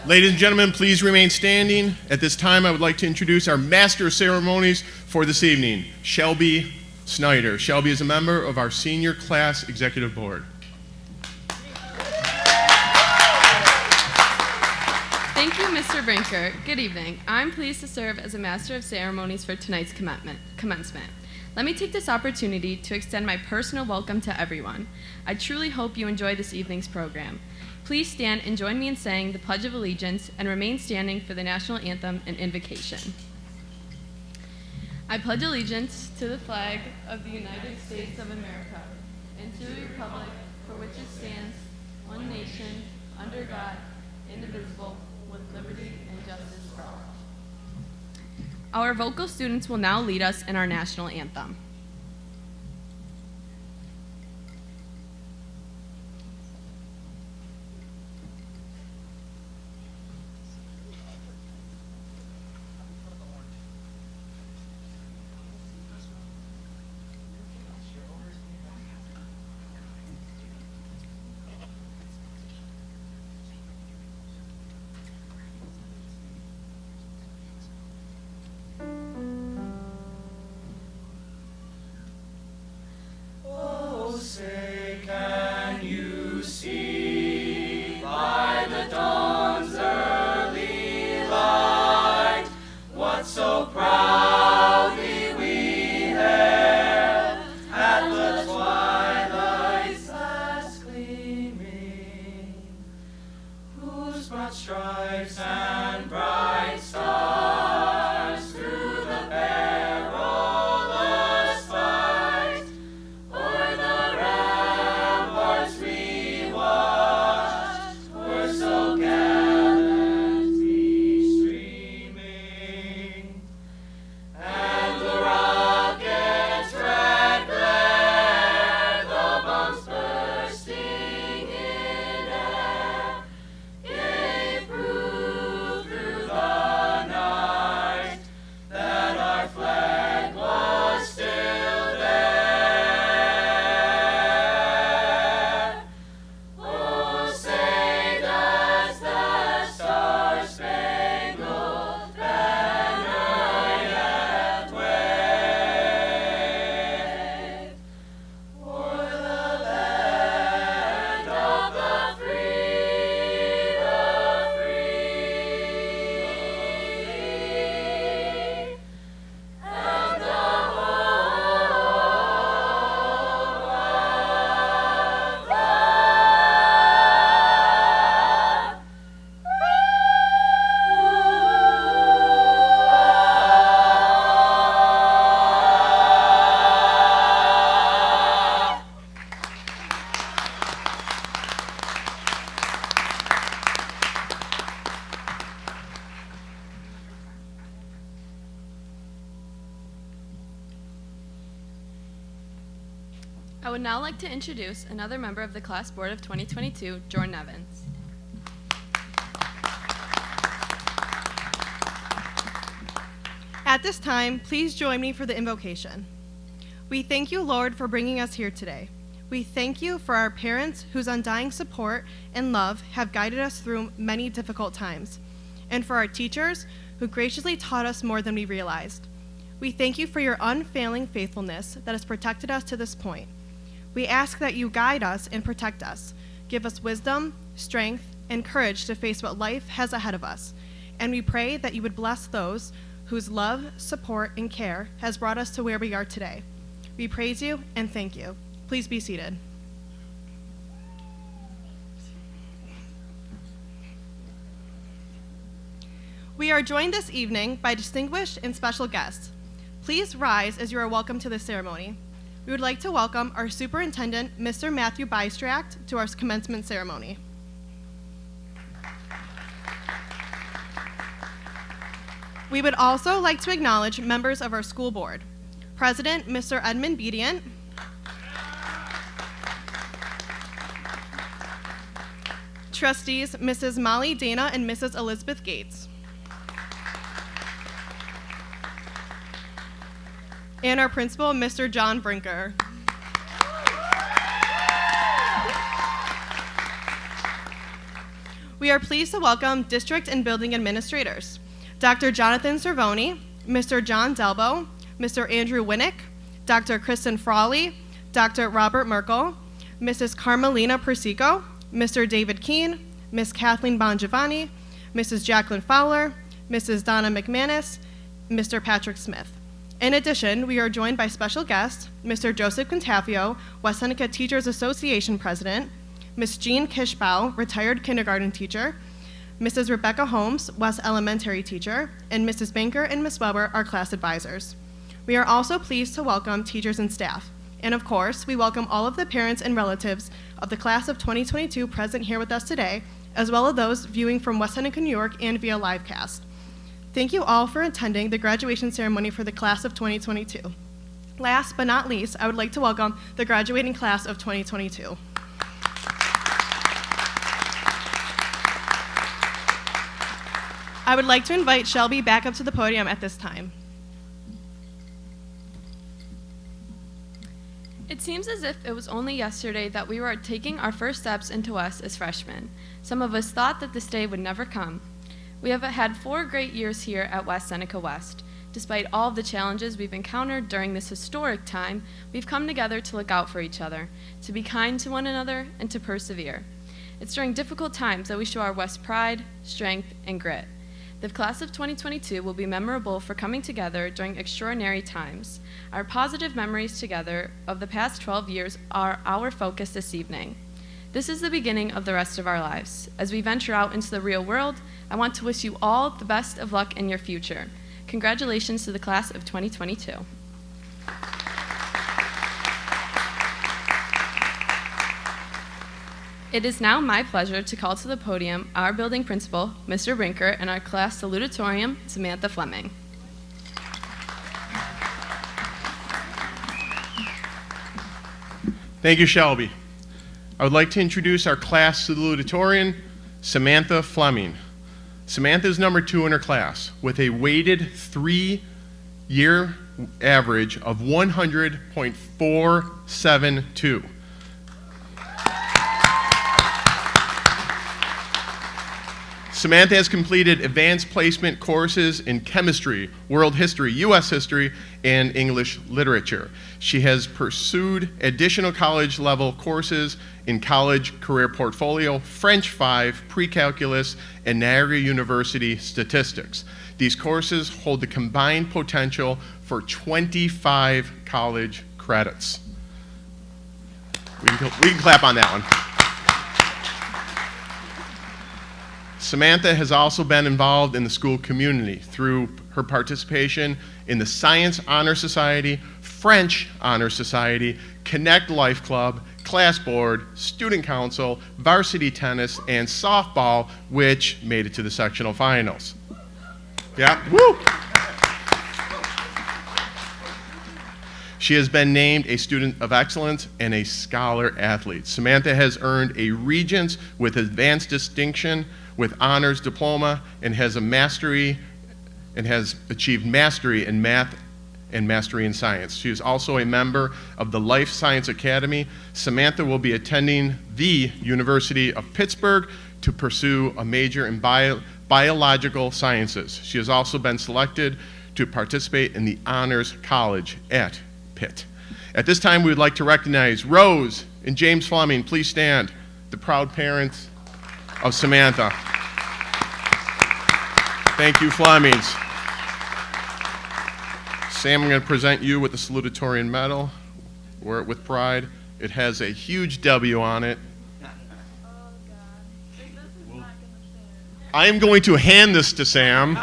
Ladies and gentlemen, please remain standing. At this time, I would like to introduce our Master of Ceremonies for this evening, Shelby Snyder. Shelby is a member of our Senior Class Executive Board. Thank you, Mr. Brinker. Good evening. I'm pleased to serve as a Master of Ceremonies for tonight's commencement. Let me take this opportunity to extend my personal welcome to everyone. I truly hope you enjoy this evening's program. Please stand and join me in saying the Pledge of Allegiance and remain standing for the National Anthem and Invocation. I pledge allegiance to the flag of the United States of America and to the republic for which it stands, one nation, under God, indivisible, with liberty and justice for all. Our vocal students will now lead us in our national anthem. I would now like to introduce another member of the Class Board of 2022, Jordan Evans. At this time, please join me for the invocation. We thank you, Lord, for bringing us here today. We thank you for our parents whose undying support and love have guided us through many difficult times, and for our teachers who graciously taught us more than we realized. We thank you for your unfailing faithfulness that has protected us to this point. We ask that you guide us and protect us. Give us wisdom, strength, and courage to face what life has ahead of us. And we pray that you would bless those whose love, support, and care has brought us to where we are today. We praise you and thank you. Please be seated. We are joined this evening by distinguished and special guests. Please rise as you are welcome to this ceremony. We would like to welcome our Superintendent, Mr. Matthew Bystract, to our commencement ceremony. We would also like to acknowledge members of our school board. President, Mr. Edmund Bedient. Trustees, Mrs. Molly Dana and Mrs. Elizabeth Gates. And our principal, Mr. John Brinker. We are pleased to welcome district and building administrators, Dr. Jonathan Cervoni, Mr. John Delbo, Mr. Andrew Winnick, Dr. Kristen Frawley, Dr. Robert Merkel, Mrs. Carmelina Persico, Mr. David Keene, Ms. Kathleen Bongiovanni, Mrs. Jacqueline Fowler, Mrs. Donna McManus, Mr. Patrick Smith. In addition, we are joined by special guests, Mr. Joseph Contafio, West Seneca Teachers Association President, Ms. Jean Kishbau, retired kindergarten teacher, Mrs. Rebecca Holmes, West Elementary teacher, and Mrs. Banker and Ms. Weber, our class advisors. We are also pleased to welcome teachers and staff. And of course, we welcome all of the parents and relatives of the class of 2022 present here with us today, as well as those viewing from West Seneca, New York, and via livecast. Thank you all for attending the graduation ceremony for the class of 2022. Last but not least, I would like to welcome the graduating class of 2022. I would like to invite Shelby back up to the podium at this time. It seems as if it was only yesterday that we were taking our first steps into us as freshmen. Some of us thought that this day would never come. We have had 4 great years here at West Seneca West. Despite all of the challenges we've encountered during this historic time, we've come together to look out for each other, to be kind to one another, and to persevere. It's during difficult times that we show our West pride, strength, and grit. The class of 2022 will be memorable for coming together during extraordinary times. Our positive memories together of the past 12 years are our focus this evening. This is the beginning of the rest of our lives. As we venture out into the real world, I want to wish you all the best of luck in your future. Congratulations to the class of 2022. It is now my pleasure to call to the podium our building principal, Mr. Brinker, and our class salutatorian, Samantha Fleming. Thank you, Shelby. I would like to introduce our class salutatorian, Samantha Fleming. Samantha is number 2 in her class with a weighted 3-year average of 100.472. Samantha has completed advanced placement courses in chemistry, world history, U.S. history, and English literature. She has pursued additional college-level courses in college career portfolio, French 5, pre-calculus, and Niagara University statistics. These courses hold the combined potential for 25 college credits. We can clap on that one. Samantha has also been involved in the school community through her participation in the Science Honor Society, French Honor Society, Connect Life Club, Class Board, Student Council, varsity tennis, and softball, which made it to the sectional finals. Yeah, woo! She has been named a Student of Excellence and a Scholar Athlete. Samantha has earned a Regents with Advanced Distinction with honors diploma and has achieved mastery in math and mastery in science. She is also a member of the Life Science Academy. Samantha will be attending the University of Pittsburgh to pursue a major in biological sciences. She has also been selected to participate in the Honors College at Pitt. At this time, we would like to recognize Rose and James Fleming. Please stand, the proud parents of Samantha. Thank you, Flemings. Sam, I'm going to present you with the Salutatorian medal. Wear it with pride. It has a huge W on it. I am going to hand this to Sam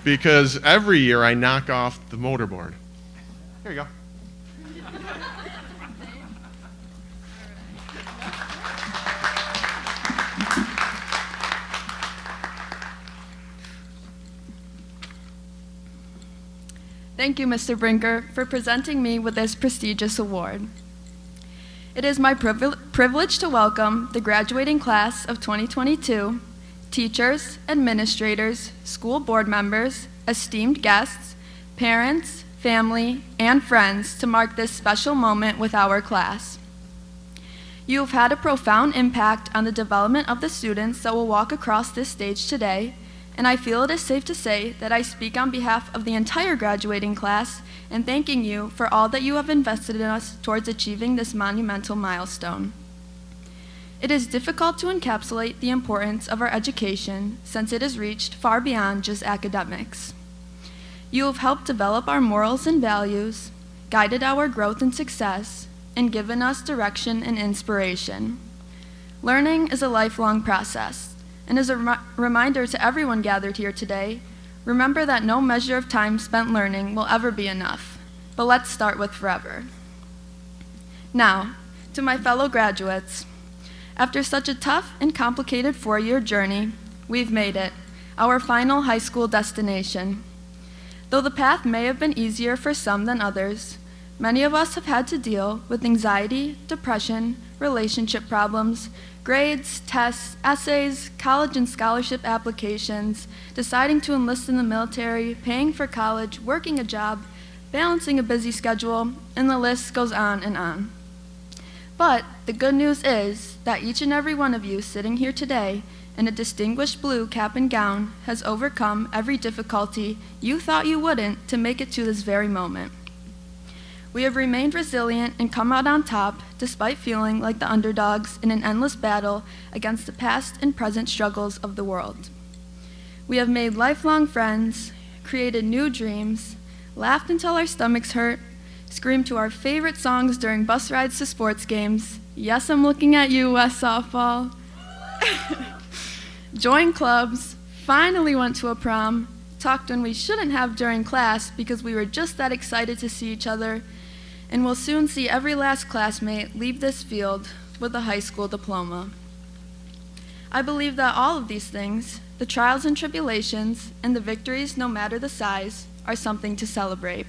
because every year I knock off the motorboard. Here you go. Thank you, Mr. Brinker, for presenting me with this prestigious award. It is my privilege to welcome the graduating class of 2022, teachers, administrators, school board members, esteemed guests, parents, family, and friends to mark this special moment with our class. You have had a profound impact on the development of the students that will walk across this stage today, and I feel it is safe to say that I speak on behalf of the entire graduating class in thanking you for all that you have invested in us towards achieving this monumental milestone. It is difficult to encapsulate the importance of our education since it has reached far beyond just academics. You have helped develop our morals and values, guided our growth and success, and given us direction and inspiration. Learning is a lifelong process, and as a reminder to everyone gathered here today, remember that no measure of time spent learning will ever be enough, but let's start with forever. Now, to my fellow graduates, after such a tough and complicated 4-year journey, we've made it, our final high school destination. Though the path may have been easier for some than others, many of us have had to deal with anxiety, depression, relationship problems, grades, tests, essays, college and scholarship applications, deciding to enlist in the military, paying for college, working a job, balancing a busy schedule, and the list goes on and on. But the good news is that each and every one of you sitting here today in a distinguished blue cap and gown has overcome every difficulty you thought you wouldn't to make it to this very moment. We have remained resilient and come out on top despite feeling like the underdogs in an endless battle against the past and present struggles of the world. We have made lifelong friends, created new dreams, laughed until our stomachs hurt, screamed to our favorite songs during bus rides to sports games. Yes, I'm looking at you, West Softball. Joined clubs, finally went to a prom, talked when we shouldn't have during class because we were just that excited to see each other, and we'll soon see every last classmate leave this field with a high school diploma. I believe that all of these things, the trials and tribulations, and the victories, no matter the size, are something to celebrate,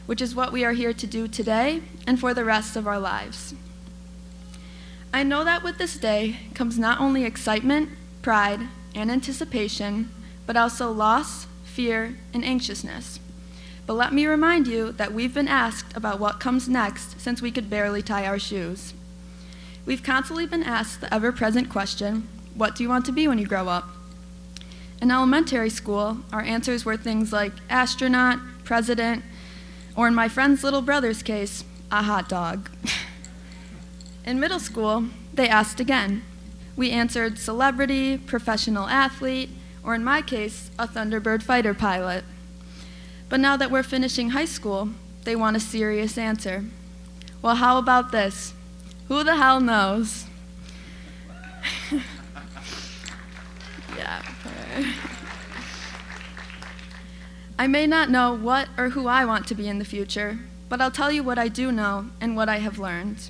which is what we are here to do today and for the rest of our lives. I know that with this day comes not only excitement, pride, and anticipation, but also loss, fear, and anxiousness. But let me remind you that we've been asked about what comes next since we could barely tie our shoes. We've constantly been asked the ever-present question, what do you want to be when you grow up? In elementary school, our answers were things like astronaut, president, or in my friend's little brother's case, a hot dog. In middle school, they asked again. We answered celebrity, professional athlete, or in my case, a Thunderbird fighter pilot. But now that we're finishing high school, they want a serious answer. Well, how about this? Who the hell knows? Yeah. I may not know what or who I want to be in the future, but I'll tell you what I do know and what I have learned.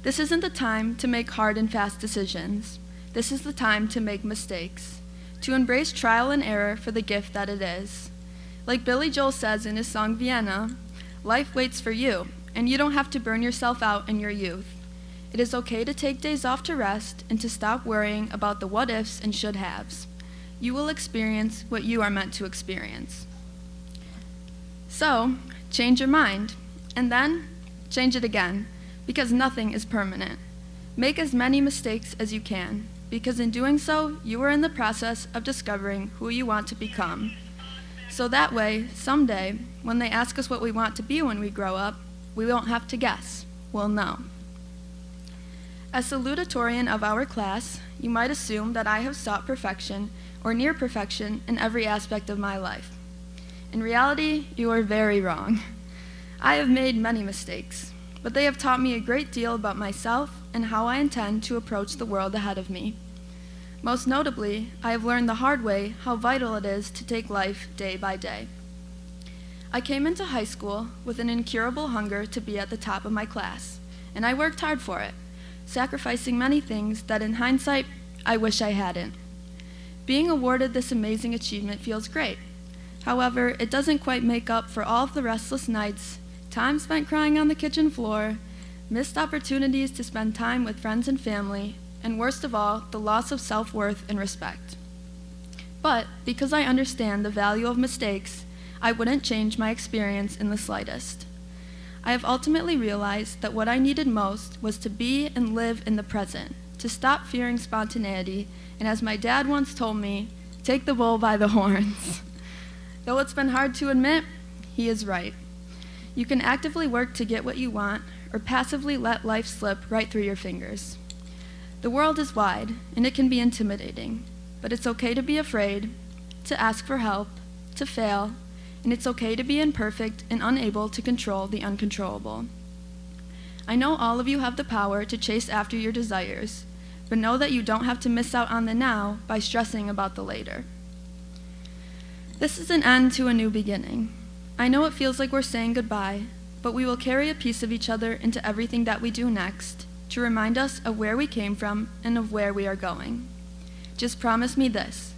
This isn't the time to make hard and fast decisions. This is the time to make mistakes, to embrace trial and error for the gift that it is. Like Billy Joel says in his song Vienna, life waits for you, and you don't have to burn yourself out in your youth. It is okay to take days off to rest and to stop worrying about the what-ifs and should-haves. You will experience what you are meant to experience. So, change your mind, and then change it again, because nothing is permanent. Make as many mistakes as you can, because in doing so, you are in the process of discovering who you want to become. So that way, someday, when they ask us what we want to be when we grow up, we won't have to guess. We'll know. As salutatorian of our class, you might assume that I have sought perfection or near perfection in every aspect of my life. In reality, you are very wrong. I have made many mistakes, but they have taught me a great deal about myself and how I intend to approach the world ahead of me. Most notably, I have learned the hard way how vital it is to take life day by day. I came into high school with an incurable hunger to be at the top of my class, and I worked hard for it, sacrificing many things that in hindsight, I wish I hadn't. Being awarded this amazing achievement feels great. However, it doesn't quite make up for all of the restless nights, time spent crying on the kitchen floor, missed opportunities to spend time with friends and family, and worst of all, the loss of self-worth and respect. But because I understand the value of mistakes, I wouldn't change my experience in the slightest. I have ultimately realized that what I needed most was to be and live in the present, to stop fearing spontaneity, and as my dad once told me, take the bull by the horns. Though it's been hard to admit, he is right. You can actively work to get what you want, or passively let life slip right through your fingers. The world is wide, and it can be intimidating, but it's okay to be afraid, to ask for help, to fail, and it's okay to be imperfect and unable to control the uncontrollable. I know all of you have the power to chase after your desires, but know that you don't have to miss out on the now by stressing about the later. This is an end to a new beginning. I know it feels like we're saying goodbye, but we will carry a piece of each other into everything that we do next to remind us of where we came from and of where we are going. Just promise me this.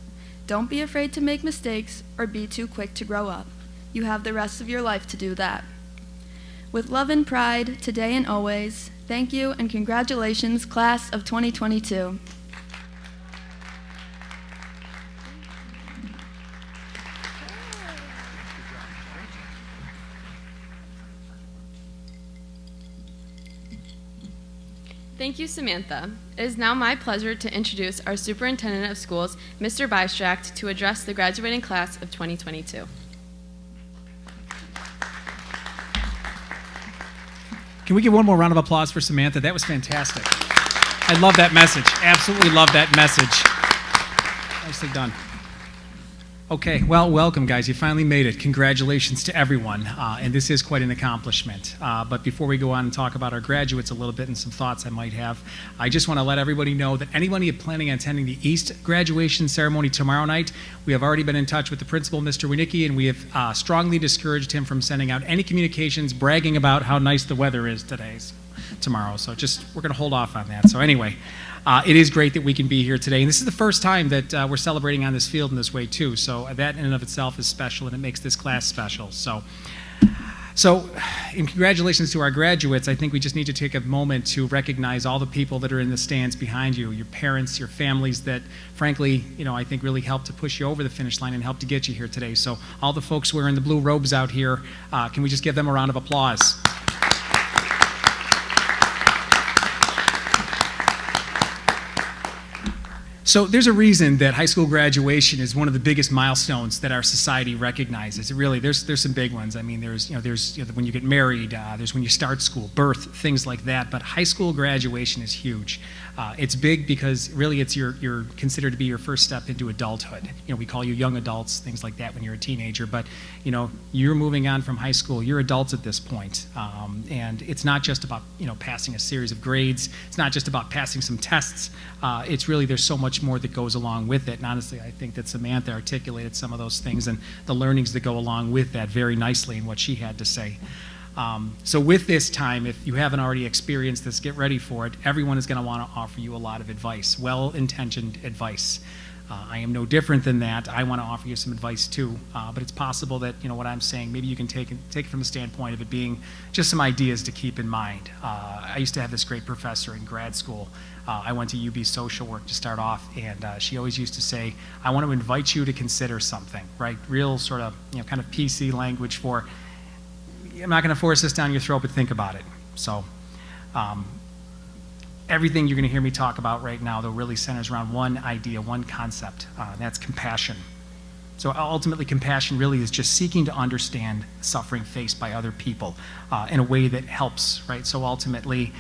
Don't be afraid to make mistakes or be too quick to grow up. You have the rest of your life to do that. With love and pride, today and always, thank you and congratulations, class of 2022. Thank you, Samantha. It is now my pleasure to introduce our Superintendent of Schools, Mr. Bystract, to address the graduating class of 2022. Can we give one more round of applause for Samantha? That was fantastic. I love that message. Absolutely love that message. Nicely done. Okay, well, welcome, guys. You finally made it. Congratulations to everyone. And this is quite an accomplishment. But before we go on and talk about our graduates a little bit and some thoughts I might have, I just want to let everybody know that anybody planning on attending the East graduation ceremony tomorrow night, we have already been in touch with the principal, Mr. Winicki, and we have strongly discouraged him from sending out any communications bragging about how nice the weather is tomorrow. So we're going to hold off on that. So anyway, it is great that we can be here today. And this is the first time that we're celebrating on this field in this way, too. So that in and of itself is special, and it makes this class special. So in congratulations to our graduates, I think we just need to take a moment to recognize all the people that are in the stands behind you, your parents, your families that, frankly, I think really helped to push you over the finish line and helped to get you here today. So all the folks wearing the blue robes out here, can we just give them a round of applause? So there's a reason that high school graduation is one of the biggest milestones that our society recognizes. There's some big ones. I mean, there's when you get married, there's when you start school, birth, things like that. But high school graduation is huge. It's big because really you're considered to be your first step into adulthood. We call you young adults, things like that when you're a teenager. But you're moving on from high school. You're adults at this point, and it's not just about passing a series of grades. It's not just about passing some tests. It's really there's so much more that goes along with it. And honestly, I think that Samantha articulated some of those things and the learnings that go along with that very nicely in what she had to say. So with this time, if you haven't already experienced this, get ready for it. Everyone is going to want to offer you a lot of advice, well-intentioned advice. I am no different than that. I want to offer you some advice too, but it's possible that what I'm saying, maybe you can take it from the standpoint of it being just some ideas to keep in mind. I used to have this great professor in grad school. I went to UB social work to start off, and she always used to say, I want to invite you to consider something, right? Real sort of, kind of PC language for, I'm not going to force this down your throat, but think about it. So everything you're going to hear me talk about right now, though, really centers around one idea, one concept, and that's compassion. So ultimately, compassion really is just seeking to understand suffering faced by other people in a way that helps, right? So ultimately,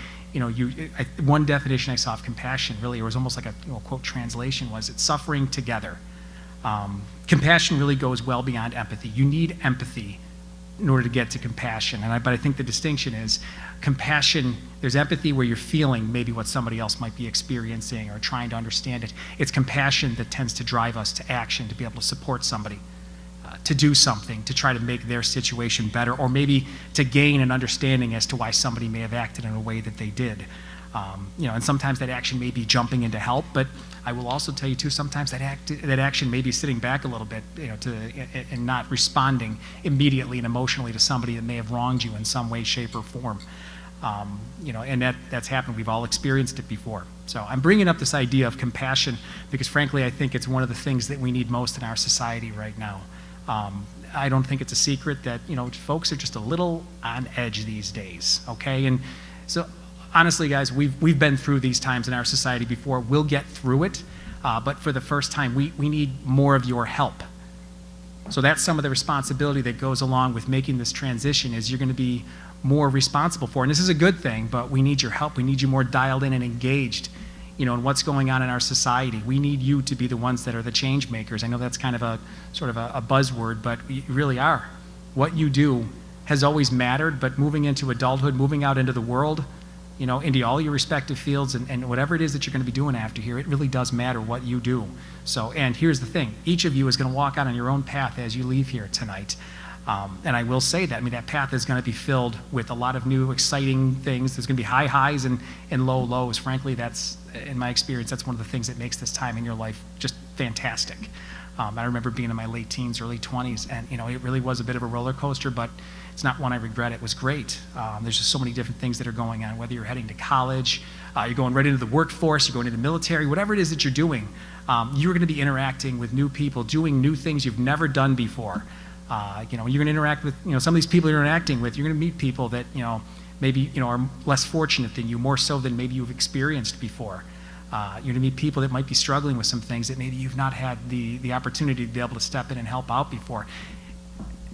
one definition I saw of compassion really, it was almost like a quote translation was, it's suffering together. Compassion really goes well beyond empathy. You need empathy in order to get to compassion. But I think the distinction is compassion, there's empathy where you're feeling maybe what somebody else might be experiencing or trying to understand it. It's compassion that tends to drive us to action, to be able to support somebody, to do something, to try to make their situation better, or maybe to gain an understanding as to why somebody may have acted in a way that they did. And sometimes that action may be jumping in to help, but I will also tell you too, sometimes that action may be sitting back a little bit, and not responding immediately and emotionally to somebody that may have wronged you in some way, shape, or form. And that's happened. We've all experienced it before. So I'm bringing up this idea of compassion because, frankly, I think it's one of the things that we need most in our society right now. I don't think it's a secret that, folks are just a little on edge these days, okay? And so honestly, guys, we've been through these times in our society before. We'll get through it, but for the first time, we need more of your help. So that's some of the responsibility that goes along with making this transition, is you're going to be more responsible for. And this is a good thing, but we need your help. We need you more dialed in and engaged, in what's going on in our society. We need you to be the ones that are the change makers. I know that's kind of a sort of a buzzword, but you really are. What you do has always mattered, but moving into adulthood, moving out into the world, into all your respective fields and whatever it is that you're going to be doing after here, it really does matter what you do. So, and here's the thing, each of you is going to walk out on your own path as you leave here tonight. And I will say that, that path is going to be filled with a lot of new, exciting things. There's going to be high highs and low lows. Frankly, that's, in my experience, that's one of the things that makes this time in your life just fantastic. I remember being in my late teens, early 20s, and it really was a bit of a roller coaster, but it's not one I regret. It was great. There's just so many different things that are going on, whether you're heading to college, you're going right into the workforce, you're going into the military, whatever it is that you're doing, you're going to be interacting with new people, doing new things you've never done before. You're going to interact with, some of these people you're interacting with, you're going to meet people that, maybe, are less fortunate than you, more so than maybe you've experienced before. You're going to meet people that might be struggling with some things that maybe you've not had the opportunity to be able to step in and help out before.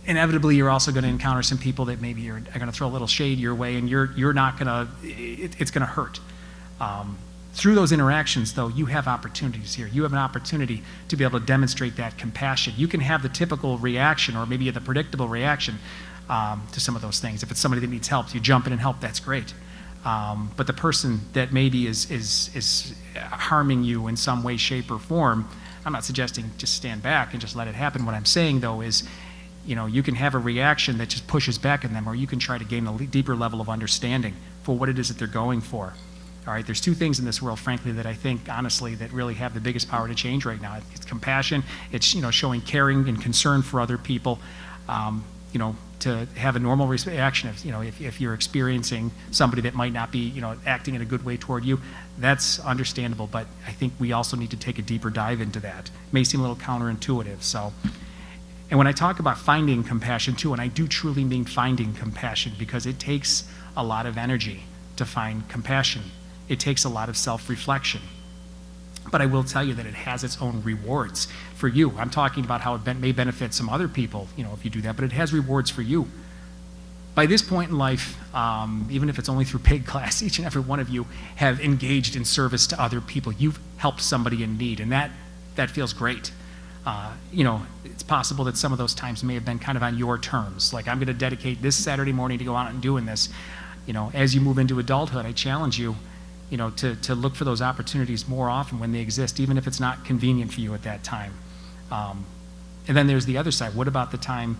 Inevitably, you're also going to encounter some people that maybe are going to throw a little shade your way, and you're not going to, it's going to hurt. Through those interactions, though, you have opportunities here. You have an opportunity to be able to demonstrate that compassion. You can have the typical reaction, or maybe the predictable reaction to some of those things. If it's somebody that needs help, you jump in and help, that's great. But the person that maybe is harming you in some way, shape, or form, I'm not suggesting just stand back and just let it happen. What I'm saying, though, is you can have a reaction that just pushes back in them, or you can try to gain a deeper level of understanding for what it is that they're going for. All right, there's two things in this world, frankly, that I think, honestly, that really have the biggest power to change right now. It's compassion, it's, showing caring and concern for other people, to have a normal reaction if you're experiencing somebody that might not be, acting in a good way toward you, that's understandable, but I think we also need to take a deeper dive into that. It may seem a little counterintuitive, so. And when I talk about finding compassion too, and I do truly mean finding compassion, because it takes a lot of energy to find compassion. It takes a lot of self-reflection. But I will tell you that it has its own rewards for you. I'm talking about how it may benefit some other people, if you do that, but it has rewards for you. By this point in life, even if it's only through paid class, each and every one of you have engaged in service to other people. You've helped somebody in need, and that feels great. It's possible that some of those times may have been kind of on your terms. Like, I'm going to dedicate this Saturday morning to go out and doing this. As you move into adulthood, I challenge you, to look for those opportunities more often when they exist, even if it's not convenient for you at that time. And then there's the other side. What about the time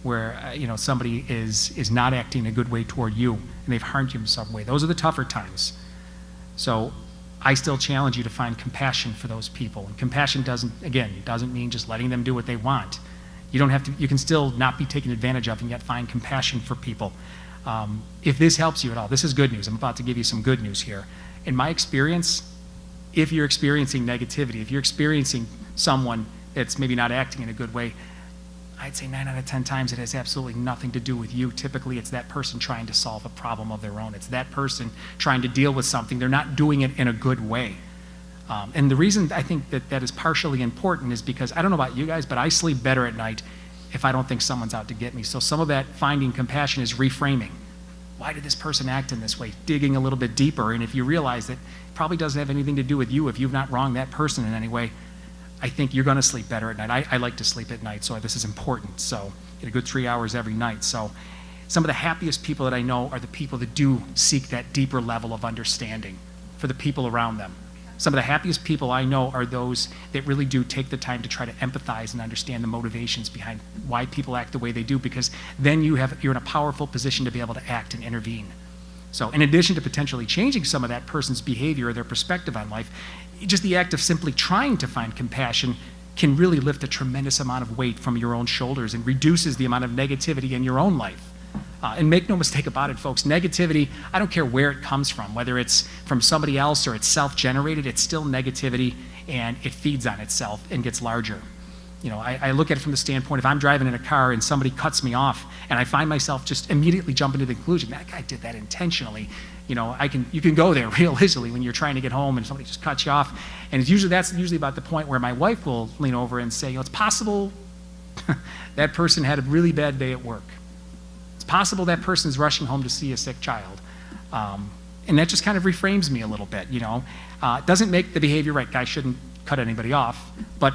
where, somebody is not acting in a good way toward you, and they've harmed you in some way? Those are the tougher times. So I still challenge you to find compassion for those people. And compassion doesn't mean just letting them do what they want. You can still not be taken advantage of and yet find compassion for people. If this helps you at all, this is good news. I'm about to give you some good news here. In my experience, if you're experiencing negativity, if you're experiencing someone that's maybe not acting in a good way, I'd say 9 out of 10 times it has absolutely nothing to do with you. Typically, it's that person trying to solve a problem of their own. It's that person trying to deal with something. They're not doing it in a good way. And the reason I think that is partially important is because, I don't know about you guys, but I sleep better at night if I don't think someone's out to get me. So some of that finding compassion is reframing. Why did this person act in this way? Digging a little bit deeper, and if you realize that it probably doesn't have anything to do with you, if you've not wronged that person in any way, I think you're going to sleep better at night. I like to sleep at night, so this is important. So get a good 3 hours every night. So some of the happiest people that I know are the people that do seek that deeper level of understanding for the people around them. Some of the happiest people I know are those that really do take the time to try to empathize and understand the motivations behind why people act the way they do, because then you're in a powerful position to be able to act and intervene. So in addition to potentially changing some of that person's behavior or their perspective on life, just the act of simply trying to find compassion can really lift a tremendous amount of weight from your own shoulders and reduces the amount of negativity in your own life. And make no mistake about it, folks, negativity, I don't care where it comes from, whether it's from somebody else or it's self-generated, it's still negativity, and it feeds on itself and gets larger. I look at it from the standpoint, if I'm driving in a car and somebody cuts me off and I find myself just immediately jumping to the conclusion, that guy did that intentionally, you can go there real easily when you're trying to get home and somebody just cuts you off. And that's usually about the point where my wife will lean over and say, it's possible that person had a really bad day at work. It's possible that person's rushing home to see a sick child. And that just kind of reframes me a little bit, It doesn't make the behavior right. Guys shouldn't cut anybody off. But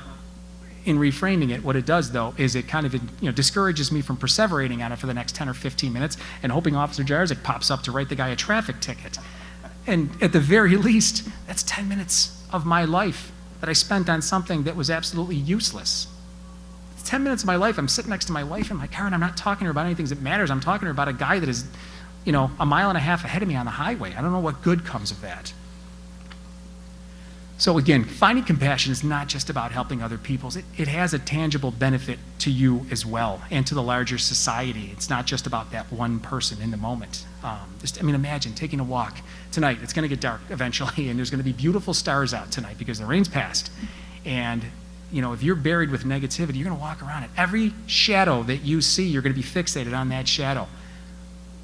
in reframing it, what it does, though, is it kind of discourages me from perseverating on it for the next 10 or 15 minutes and hoping Officer Jarzik pops up to write the guy a traffic ticket. And at the very least, that's 10 minutes of my life that I spent on something that was absolutely useless. 10 minutes of my life, I'm sitting next to my wife in my car, and I'm not talking to her about anything that matters. I'm talking to her about a guy that is, a mile and a half ahead of me on the highway. I don't know what good comes of that. So again, finding compassion is not just about helping other people. It has a tangible benefit to you as well and to the larger society. It's not just about that one person in the moment. Imagine taking a walk tonight. It's going to get dark eventually, and there's going to be beautiful stars out tonight because the rain's passed. And if you're buried with negativity, you're going to walk around it. Every shadow that you see, you're going to be fixated on that shadow.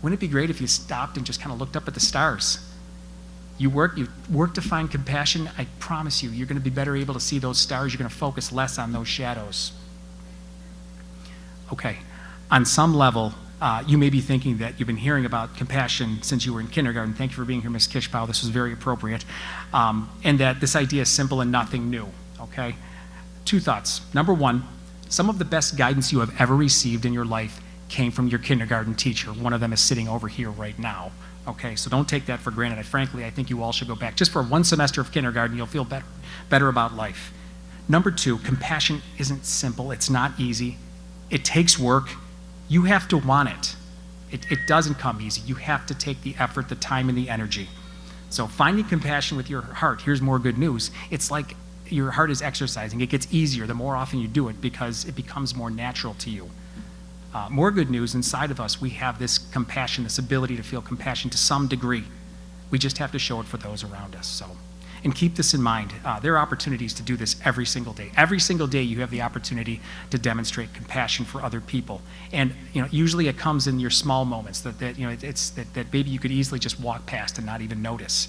Wouldn't it be great if you stopped and just kind of looked up at the stars? You work to find compassion. I promise you're going to be better able to see those stars. You're going to focus less on those shadows. Okay, on some level, you may be thinking that you've been hearing about compassion since you were in kindergarten. Thank you for being here, Ms. Kishpal. This was very appropriate. And that this idea is simple and nothing new, okay? Two thoughts. Number one, some of the best guidance you have ever received in your life came from your kindergarten teacher. One of them is sitting over here right now. Okay, so don't take that for granted. I think you all should go back. Just for one semester of kindergarten, you'll feel better about life. Number two, compassion isn't simple. It's not easy. It takes work. You have to want it. It doesn't come easy. You have to take the effort, the time, and the energy. So finding compassion with your heart, here's more good news. It's like your heart is exercising. It gets easier the more often you do it because it becomes more natural to you. More good news, inside of us, we have this compassion, this ability to feel compassion to some degree. We just have to show it for those around us. And keep this in mind. There are opportunities to do this every single day. Every single day you have the opportunity to demonstrate compassion for other people. And usually it comes in your small moments that maybe you could easily just walk past and not even notice.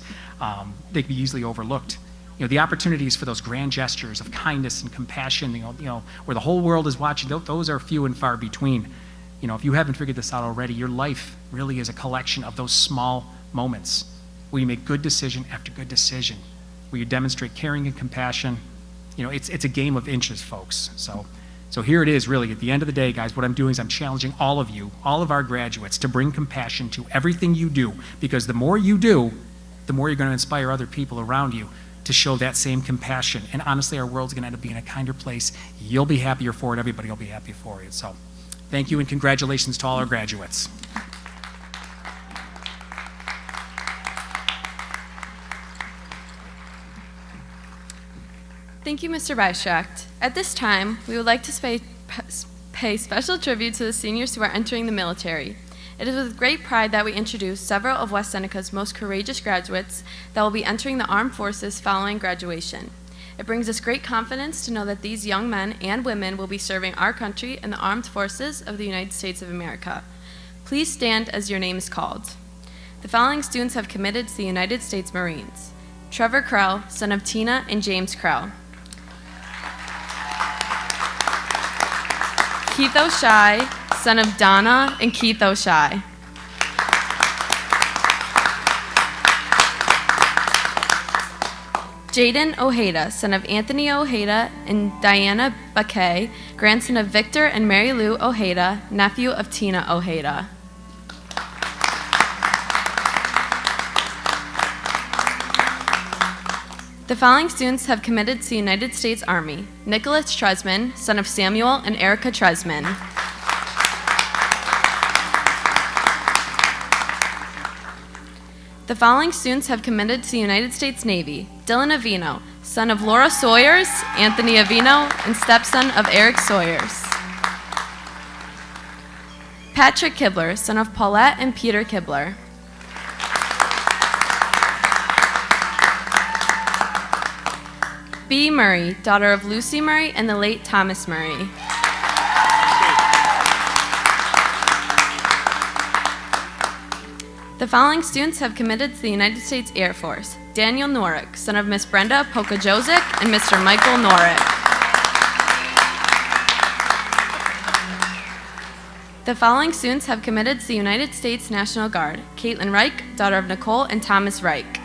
They can be easily overlooked. The opportunities for those grand gestures of kindness and compassion, where the whole world is watching, those are few and far between. If you haven't figured this out already, your life really is a collection of those small moments where you make good decision after good decision, where you demonstrate caring and compassion. It's a game of inches, folks. So here it is, really. At the end of the day, guys, what I'm doing is I'm challenging all of you, all of our graduates, to bring compassion to everything you do, because the more you do, the more you're going to inspire other people around you to show that same compassion. And honestly, our world's going to end up being a kinder place. You'll be happier for it. Everybody will be happy for it. So thank you and congratulations to all our graduates. Thank you, Mr. Bystract. At this time, we would like to pay special tribute to the seniors who are entering the military. It is with great pride that we introduce several of West Seneca's most courageous graduates that will be entering the armed forces following graduation. It brings us great confidence to know that these young men and women will be serving our country in the armed forces of the United States of America. Please stand as your name is called. The following students have committed to the United States Marines. Trevor Krell, son of Tina and James Krell. Keith O'Shea, son of Donna and Keith O'Shea. Jaden Ojeda, son of Anthony Ojeda and Diana Baquet, grandson of Victor and Mary Lou Ojeda, nephew of Tina Ojeda. The following students have committed to the United States Army. Nicholas Tresman, son of Samuel and Erica Tresman. The following students have committed to the United States Navy. Dylan Avino, son of Laura Sawyers, Anthony Avino, and stepson of Eric Sawyers. Patrick Kibler, son of Paulette and Peter Kibler. B. Murray, daughter of Lucy Murray and the late Thomas Murray. The following students have committed to the United States Air Force: Daniel Norick, son of Miss Brenda Pokajozik and Mr. Michael Norick. The following students have committed to the United States National Guard: Caitlin Reich, daughter of Nicole and Thomas Reich.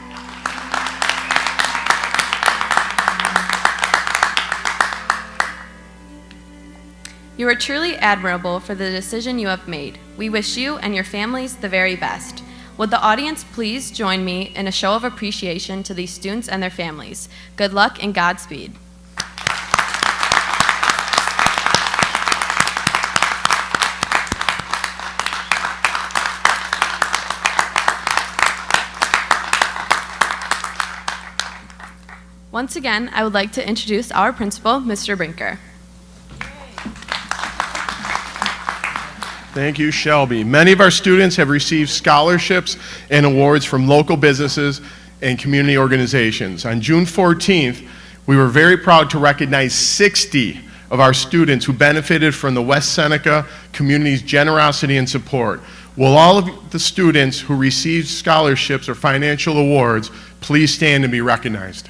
You are truly admirable for the decision you have made. We wish you and your families the very best. Would the audience please join me in a show of appreciation to these students and their families? Good luck and Godspeed. Once again, I would like to introduce our principal, Mr. Brinker. Thank you, Shelby. Many of our students have received scholarships and awards from local businesses and community organizations. On June 14th, we were very proud to recognize 60 of our students who benefited from the West Seneca community's generosity and support. Will all of the students who received scholarships or financial awards please stand and be recognized?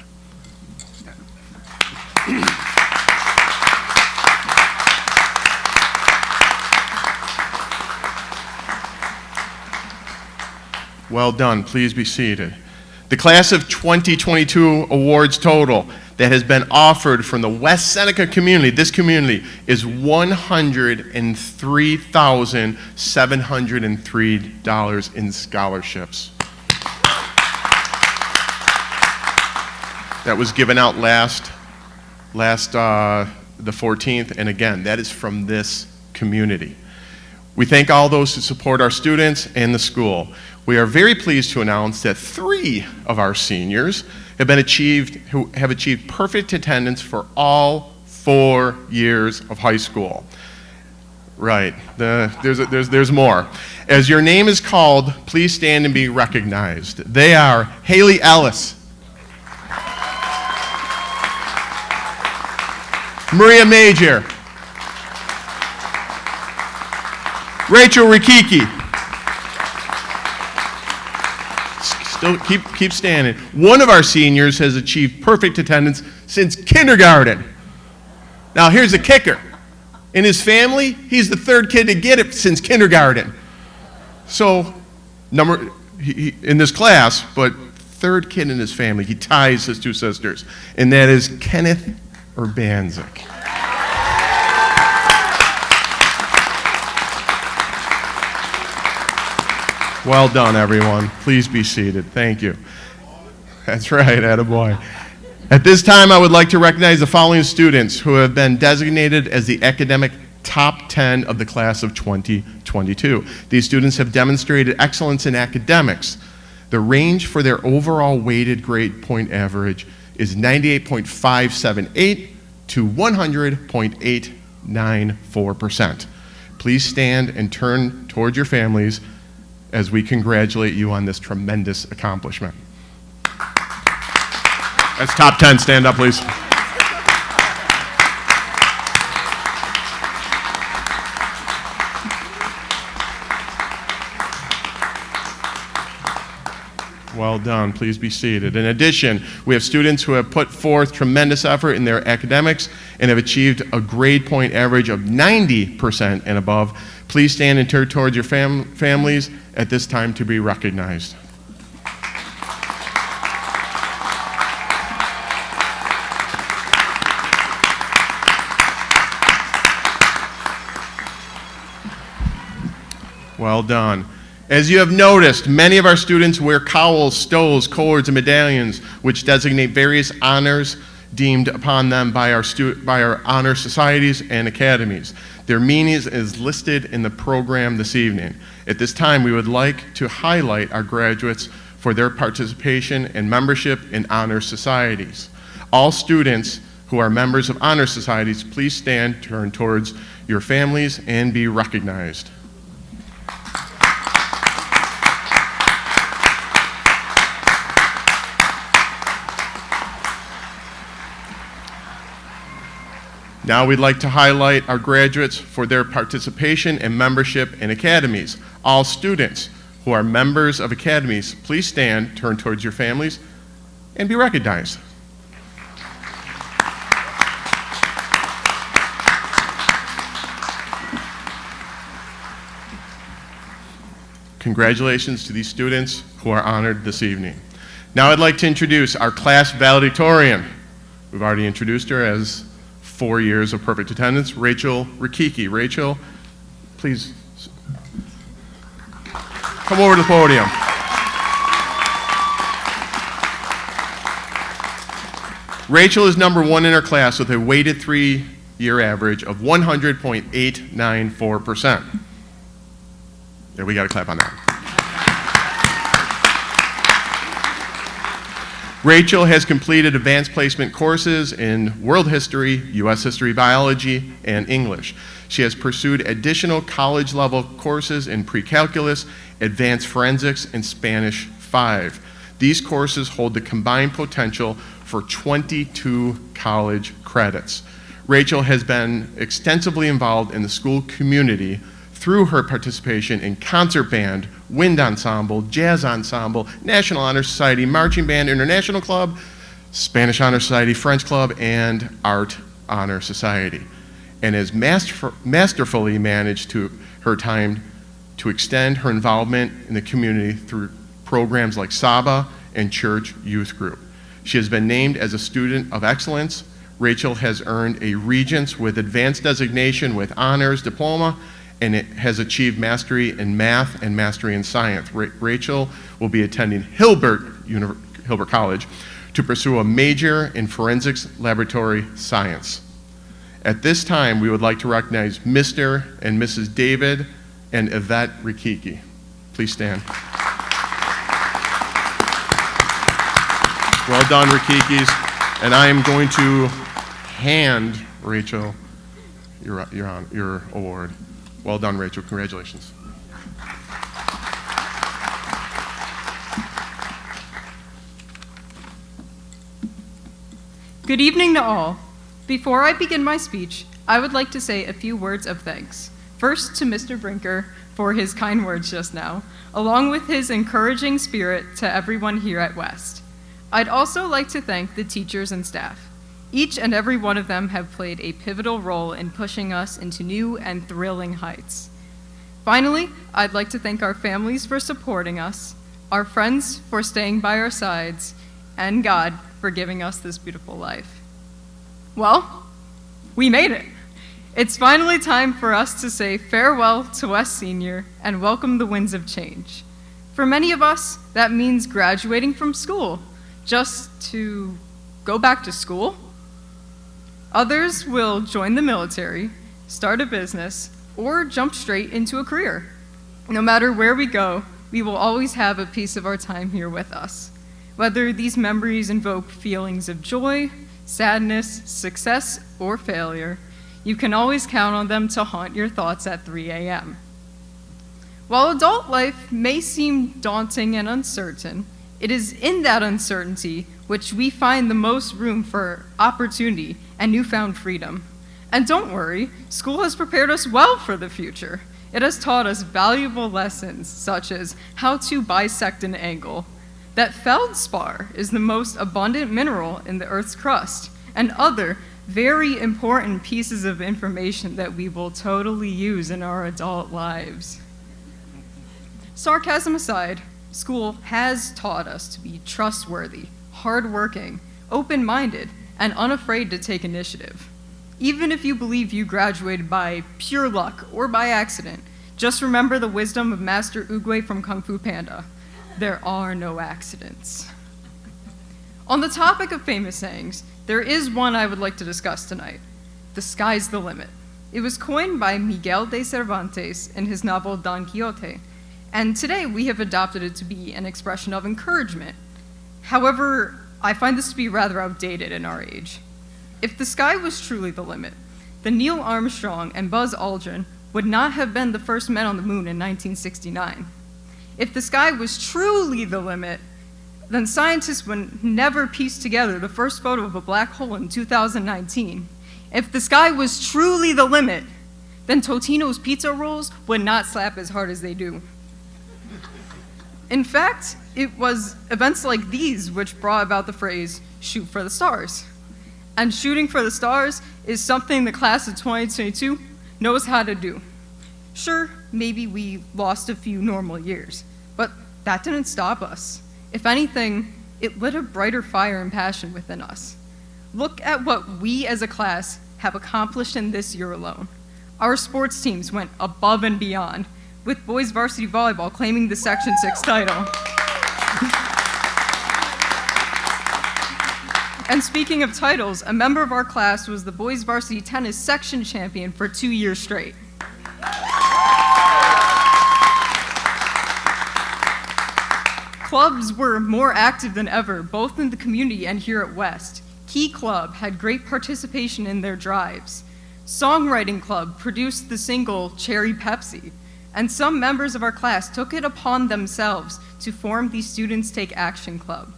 Well done. Please be seated. The class of 2022 awards total that has been offered from the West Seneca community, this community, is $103,703 in scholarships. That was given out the 14th, and again, that is from this community. We thank all those who support our students and the school. We are very pleased to announce that 3 of our seniors have achieved perfect attendance for all 4 years of high school. Right, there's more. As your name is called, please stand and be recognized. They are Haley Ellis, Maria Major, Rachel Rikiki. Still keep standing. One of our seniors has achieved perfect attendance since kindergarten. Now here's the kicker. In his family, he's the 3rd kid to get it since kindergarten. So, in this class, but 3rd kid in his family. He ties his 2 sisters, and that is Kenneth Urbanzik. Well done, everyone. Please be seated. Thank you. That's right, attaboy. At this time, I would like to recognize the following students who have been designated as the academic top 10 of the class of 2022. These students have demonstrated excellence in academics. The range for their overall weighted grade point average is 98.578 to 100.894%. Please stand and turn towards your families as we congratulate you on this tremendous accomplishment. That's top 10. Stand up, please. Well done. Please be seated. In addition, we have students who have put forth tremendous effort in their academics and have achieved a grade point average of 90% and above. Please stand and turn towards your families at this time to be recognized. Well done. As you have noticed, many of our students wear cowls, stoles, cords, and medallions, which designate various honors deemed upon them by our honor societies and academies. Their meaning is listed in the program this evening. At this time, we would like to highlight our graduates for their participation and membership in honor societies. All students who are members of honor societies, please stand, turn towards your families, and be recognized. Now we'd like to highlight our graduates for their participation and membership in academies. All students who are members of academies, please stand, turn towards your families, and be recognized. Congratulations to these students who are honored this evening. Now I'd like to introduce our class valedictorian. We've already introduced her as 4 years of perfect attendance, Rachel Rikiki. Rachel, please come over to the podium. Rachel is number 1 in her class with a weighted 3-year average of 100.894%. Yeah, we got to clap on that. Rachel has completed advanced placement courses in world history, U.S. history, biology, and English. She has pursued additional college-level courses in pre-calculus, advanced forensics, and Spanish 5. These courses hold the combined potential for 22 college credits. Rachel has been extensively involved in the school community through her participation in concert band, wind ensemble, jazz ensemble, National Honor Society, marching band, international club, Spanish Honor Society, French club, and Art Honor Society, and has masterfully managed her time to extend her involvement in the community through programs like Saba and Church Youth Group. She has been named as a student of excellence. Rachel has earned a Regents with Advanced designation with honors diploma, and it has achieved mastery in math and mastery in science. Rachel will be attending Hilbert College to pursue a major in forensics laboratory science. At this time, we would like to recognize Mr. and Mrs. David and Yvette Rikiki. Please stand. Well done, Rikikis. And I am going to hand Rachel your award. Well done, Rachel. Congratulations. Good evening to all. Before I begin my speech, I would like to say a few words of thanks. First to Mr. Brinker for his kind words just now, along with his encouraging spirit to everyone here at West. I'd also like to thank the teachers and staff. Each and every one of them have played a pivotal role in pushing us into new and thrilling heights. Finally, I'd like to thank our families for supporting us, our friends for staying by our sides, and God for giving us this beautiful life. Well, we made it. It's finally time for us to say farewell to West Senior and welcome the winds of change. For many of us, that means graduating from school, just to go back to school. Others will join the military, start a business, or jump straight into a career. No matter where we go, we will always have a piece of our time here with us. Whether these memories invoke feelings of joy, sadness, success, or failure, you can always count on them to haunt your thoughts at 3 a.m. While adult life may seem daunting and uncertain, it is in that uncertainty which we find the most room for opportunity and newfound freedom. And don't worry, school has prepared us well for the future. It has taught us valuable lessons such as how to bisect an angle, that feldspar is the most abundant mineral in the Earth's crust, and other very important pieces of information that we will totally use in our adult lives. Sarcasm aside, school has taught us to be trustworthy, hardworking, open-minded, and unafraid to take initiative. Even if you believe you graduated by pure luck or by accident, just remember the wisdom of Master Oogway from Kung Fu Panda. There are no accidents. On the topic of famous sayings, there is one I would like to discuss tonight. The sky's the limit. It was coined by Miguel de Cervantes in his novel Don Quixote, and today we have adopted it to be an expression of encouragement. However, I find this to be rather outdated in our age. If the sky was truly the limit, then Neil Armstrong and Buzz Aldrin would not have been the first men on the moon in 1969. If the sky was truly the limit, then scientists would never piece together the first photo of a black hole in 2019. If the sky was truly the limit, then Totino's pizza rolls would not slap as hard as they do. In fact, it was events like these which brought about the phrase, shoot for the stars. And shooting for the stars is something the class of 2022 knows how to do. Sure, maybe we lost a few normal years, but that didn't stop us. If anything, it lit a brighter fire and passion within us. Look at what we as a class have accomplished in this year alone. Our sports teams went above and beyond, with boys varsity volleyball claiming the Section 6 title. And speaking of titles, a member of our class was the boys varsity tennis section champion for 2 years straight. Clubs were more active than ever, both in the community and here at West. Key Club had great participation in their drives. Songwriting Club produced the single Cherry Pepsi, and some members of our class took it upon themselves to form the Students Take Action Club.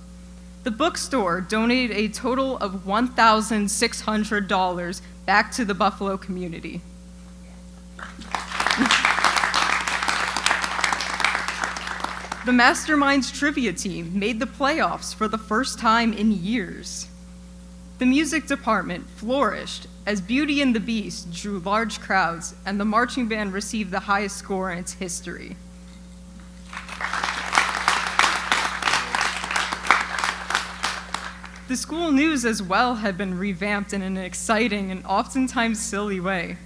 The bookstore donated a total of $1,600 back to the Buffalo community. The Masterminds trivia team made the playoffs for the first time in years. The music department flourished as Beauty and the Beast drew large crowds, and the marching band received the highest score in its history. The school news as well had been revamped in an exciting and oftentimes silly way.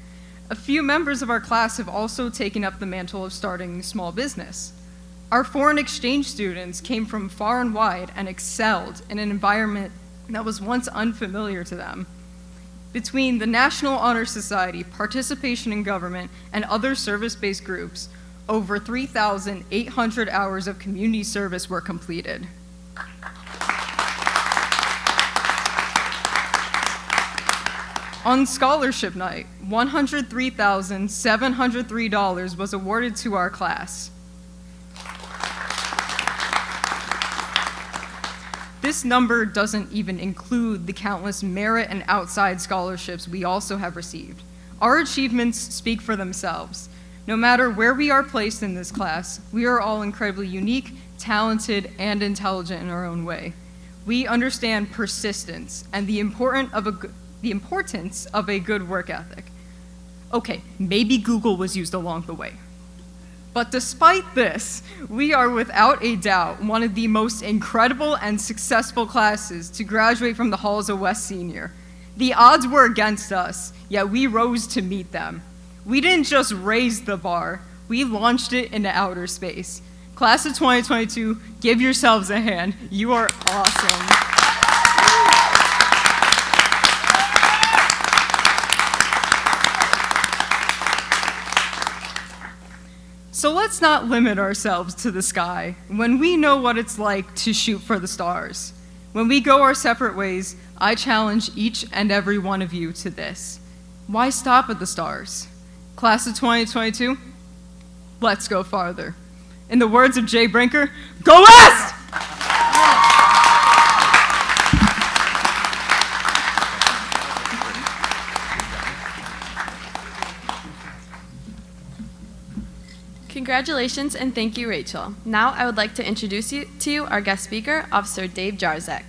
A few members of our class have also taken up the mantle of starting small business. Our foreign exchange students came from far and wide and excelled in an environment that was once unfamiliar to them. Between the National Honor Society, participation in government, and other service-based groups, over 3,800 hours of community service were completed. On scholarship night, $103,703 was awarded to our class. This number doesn't even include the countless merit and outside scholarships we also have received. Our achievements speak for themselves. No matter where we are placed in this class, we are all incredibly unique, talented, and intelligent in our own way. We understand persistence and the importance of a good work ethic. Okay, maybe Google was used along the way. But despite this, we are without a doubt one of the most incredible and successful classes to graduate from the halls of West Senior. The odds were against us, yet we rose to meet them. We didn't just raise the bar, we launched it into outer space. Class of 2022, give yourselves a hand. You are awesome. So let's not limit ourselves to the sky when we know what it's like to shoot for the stars. When we go our separate ways, I challenge each and every one of you to this. Why stop at the stars? Class of 2022, let's go farther. In the words of Jay Brinker, go West! Congratulations and thank you, Rachel. Now I would like to introduce you to our guest speaker, Officer Dave Jarzak.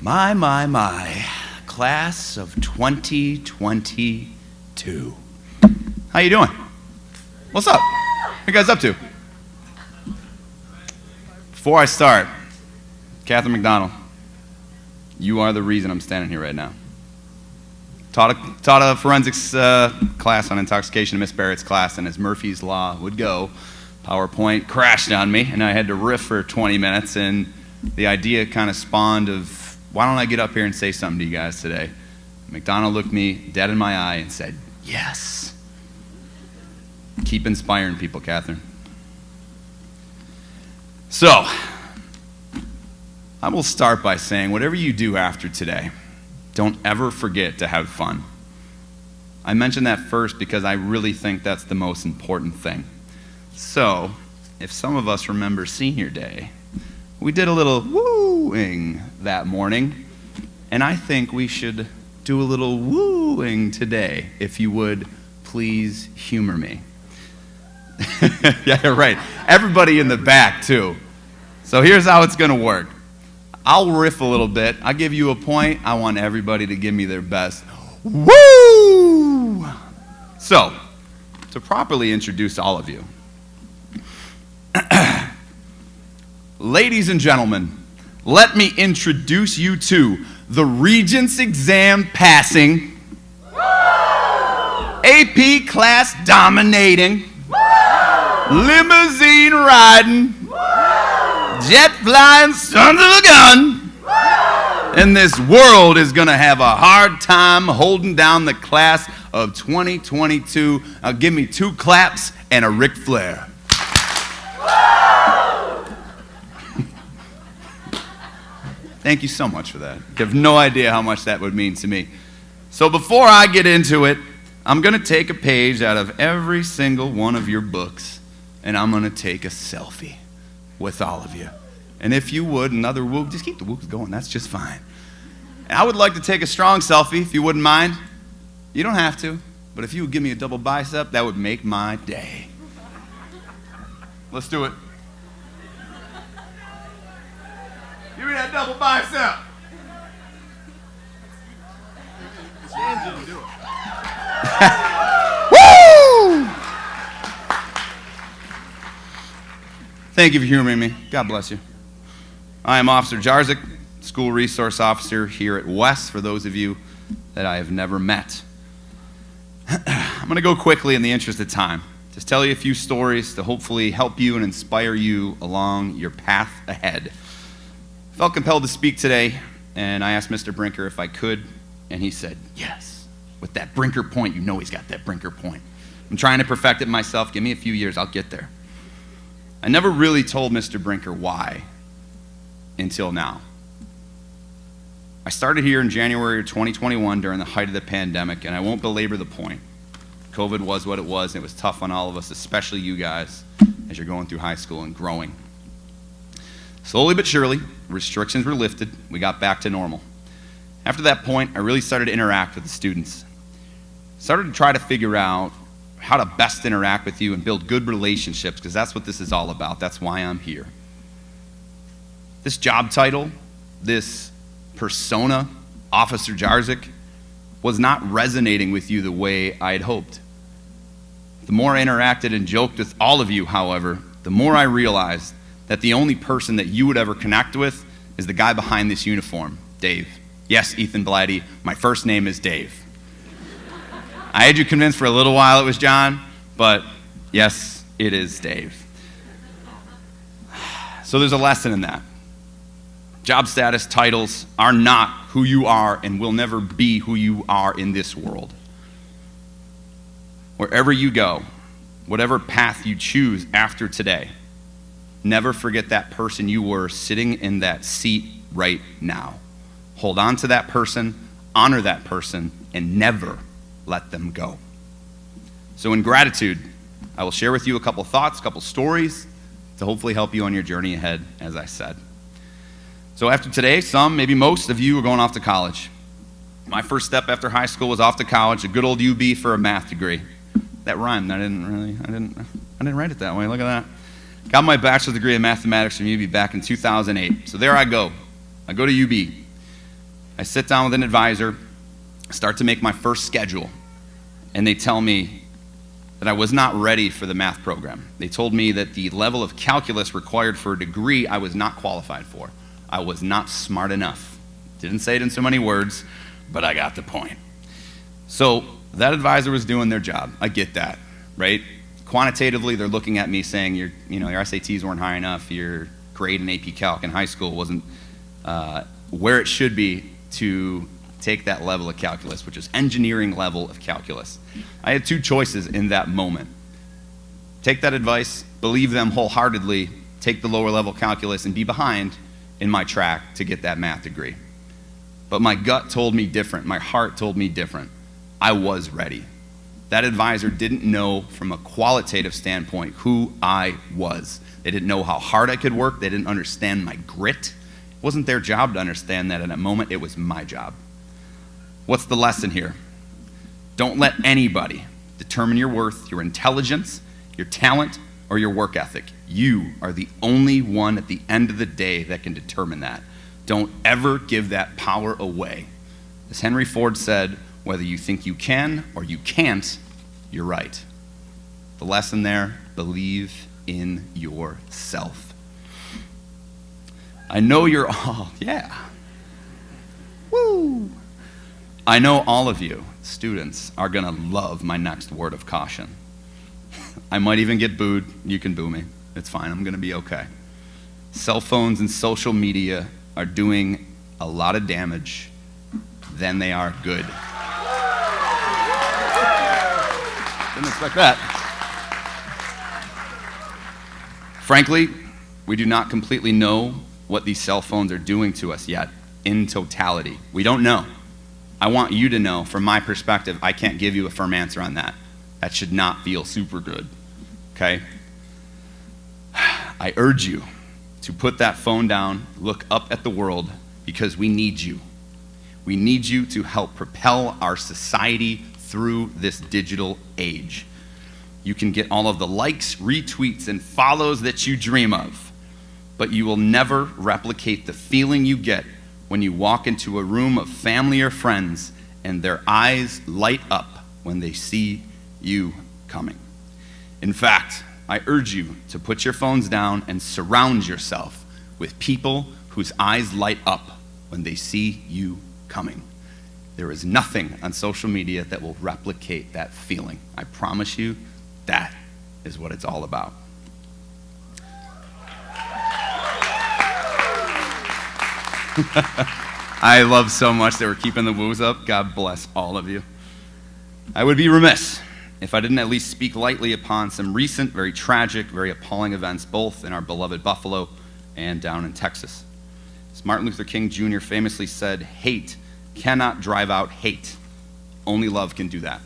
My, class of 2022. How you doing? What's up? What you guys up to? Before I start, Catherine McDonald, you are the reason I'm standing here right now. Taught a forensics class on intoxication in Miss Barrett's class, and as Murphy's Law would go, PowerPoint crashed on me, and I had to riff for 20 minutes, and the idea kind of spawned of, why don't I get up here and say something to you guys today? McDonald looked me dead in my eye and said, yes. Keep inspiring people, Catherine. So, I will start by saying, whatever you do after today, don't ever forget to have fun. I mentioned that first because I really think that's the most important thing. So, if some of us remember senior day, we did a little wooing that morning, and I think we should do a little wooing today. If you would, please humor me. Yeah, right. Everybody in the back, too. So here's how it's going to work. I'll riff a little bit. I'll give you a point. I want everybody to give me their best. Woo! So, to properly introduce all of you, ladies and gentlemen, let me introduce you to the Regents exam passing, AP class dominating, limousine riding, jet flying sons of a gun, and this world is going to have a hard time holding down the class of 2022. Now give me 2 claps and a Ric Flair. Thank you so much for that. You have no idea how much that would mean to me. So before I get into it, I'm going to take a page out of every single one of your books, and I'm going to take a selfie with all of you. And if you would, another woo, just keep the whoops going. That's just fine. And I would like to take a strong selfie, if you wouldn't mind. You don't have to, but if you would give me a double bicep, that would make my day. Let's do it. Give me that double bicep. James didn't do it. Woo! Thank you for humoring me. God bless you. I am Officer Jarzik, School Resource Officer here at West, for those of you that I have never met. I'm going to go quickly in the interest of time. Just tell you a few stories to hopefully help you and inspire you along your path ahead. I felt compelled to speak today, and I asked Mr. Brinker if I could, and he said yes. With that Brinker point, you know he's got that Brinker point. I'm trying to perfect it myself. Give me a few years, I'll get there. I never really told Mr. Brinker why until now. I started here in January of 2021 during the height of the pandemic, and I won't belabor the point. COVID was what it was, and it was tough on all of us, especially you guys, as you're going through high school and growing. Slowly but surely, restrictions were lifted. We got back to normal. After that point, I really started to interact with the students. Started to try to figure out how to best interact with you and build good relationships, because that's what this is all about. That's why I'm here. This job title, this persona, Officer Jarzik, was not resonating with you the way I had hoped. The more I interacted and joked with all of you, however, the more I realized that the only person that you would ever connect with is the guy behind this uniform, Dave. Yes, Ethan Blatty, my first name is Dave. I had you convinced for a little while it was John, but yes, it is Dave. So there's a lesson in that. Job status, titles are not who you are and will never be who you are in this world. Wherever you go, whatever path you choose after today, never forget that person you were sitting in that seat right now. Hold on to that person, honor that person, and never let them go. So in gratitude, I will share with you a couple thoughts, a couple stories to hopefully help you on your journey ahead, as I said. So after today, some, maybe most of you are going off to college. My first step after high school was off to college, a good old UB for a math degree. That rhymed. I didn't write it that way. Look at that. Got my bachelor's degree in mathematics from UB back in 2008. So there I go. I go to UB. I sit down with an advisor, start to make my first schedule, and they tell me that I was not ready for the math program. They told me that the level of calculus required for a degree I was not qualified for. I was not smart enough. Didn't say it in so many words, but I got the point. So that advisor was doing their job. I get that, right? Quantitatively, they're looking at me saying, your SATs weren't high enough, your grade in AP Calc in high school wasn't where it should be to take that level of calculus, which is engineering level of calculus. I had two choices in that moment. Take that advice, believe them wholeheartedly, take the lower level calculus, and be behind in my track to get that math degree. But my gut told me different. My heart told me different. I was ready. That advisor didn't know from a qualitative standpoint who I was. They didn't know how hard I could work. They didn't understand my grit. It wasn't their job to understand that in a moment. It was my job. What's the lesson here? Don't let anybody determine your worth, your intelligence, your talent, or your work ethic. You are the only one at the end of the day that can determine that. Don't ever give that power away. As Henry Ford said, whether you think you can or you can't, you're right. The lesson there, believe in yourself. I know you're all, yeah. Woo! I know all of you, students, are going to love my next word of caution. I might even get booed. You can boo me. It's fine. I'm going to be okay. Cell phones and social media are doing a lot of damage than they are good. Didn't expect that. Frankly, we do not completely know what these cell phones are doing to us yet in totality. We don't know. I want you to know, from my perspective, I can't give you a firm answer on that. That should not feel super good, okay? I urge you to put that phone down, look up at the world, because we need you. We need you to help propel our society through this digital age. You can get all of the likes, retweets, and follows that you dream of, but you will never replicate the feeling you get when you walk into a room of family or friends and their eyes light up when they see you coming. In fact, I urge you to put your phones down and surround yourself with people whose eyes light up when they see you coming. There is nothing on social media that will replicate that feeling. I promise you, that is what it's all about. I love so much that we're keeping the woos up. God bless all of you. I would be remiss if I didn't at least speak lightly upon some recent, very tragic, very appalling events, both in our beloved Buffalo and down in Texas. As Martin Luther King Jr. famously said, hate cannot drive out hate. Only love can do that.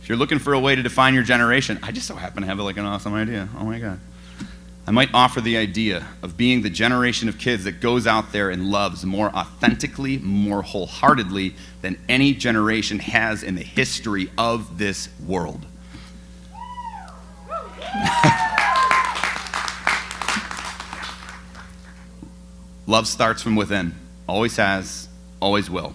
If you're looking for a way to define your generation, I just so happen to have like an awesome idea. Oh my God. I might offer the idea of being the generation of kids that goes out there and loves more authentically, more wholeheartedly than any generation has in the history of this world. Love starts from within. Always has, always will.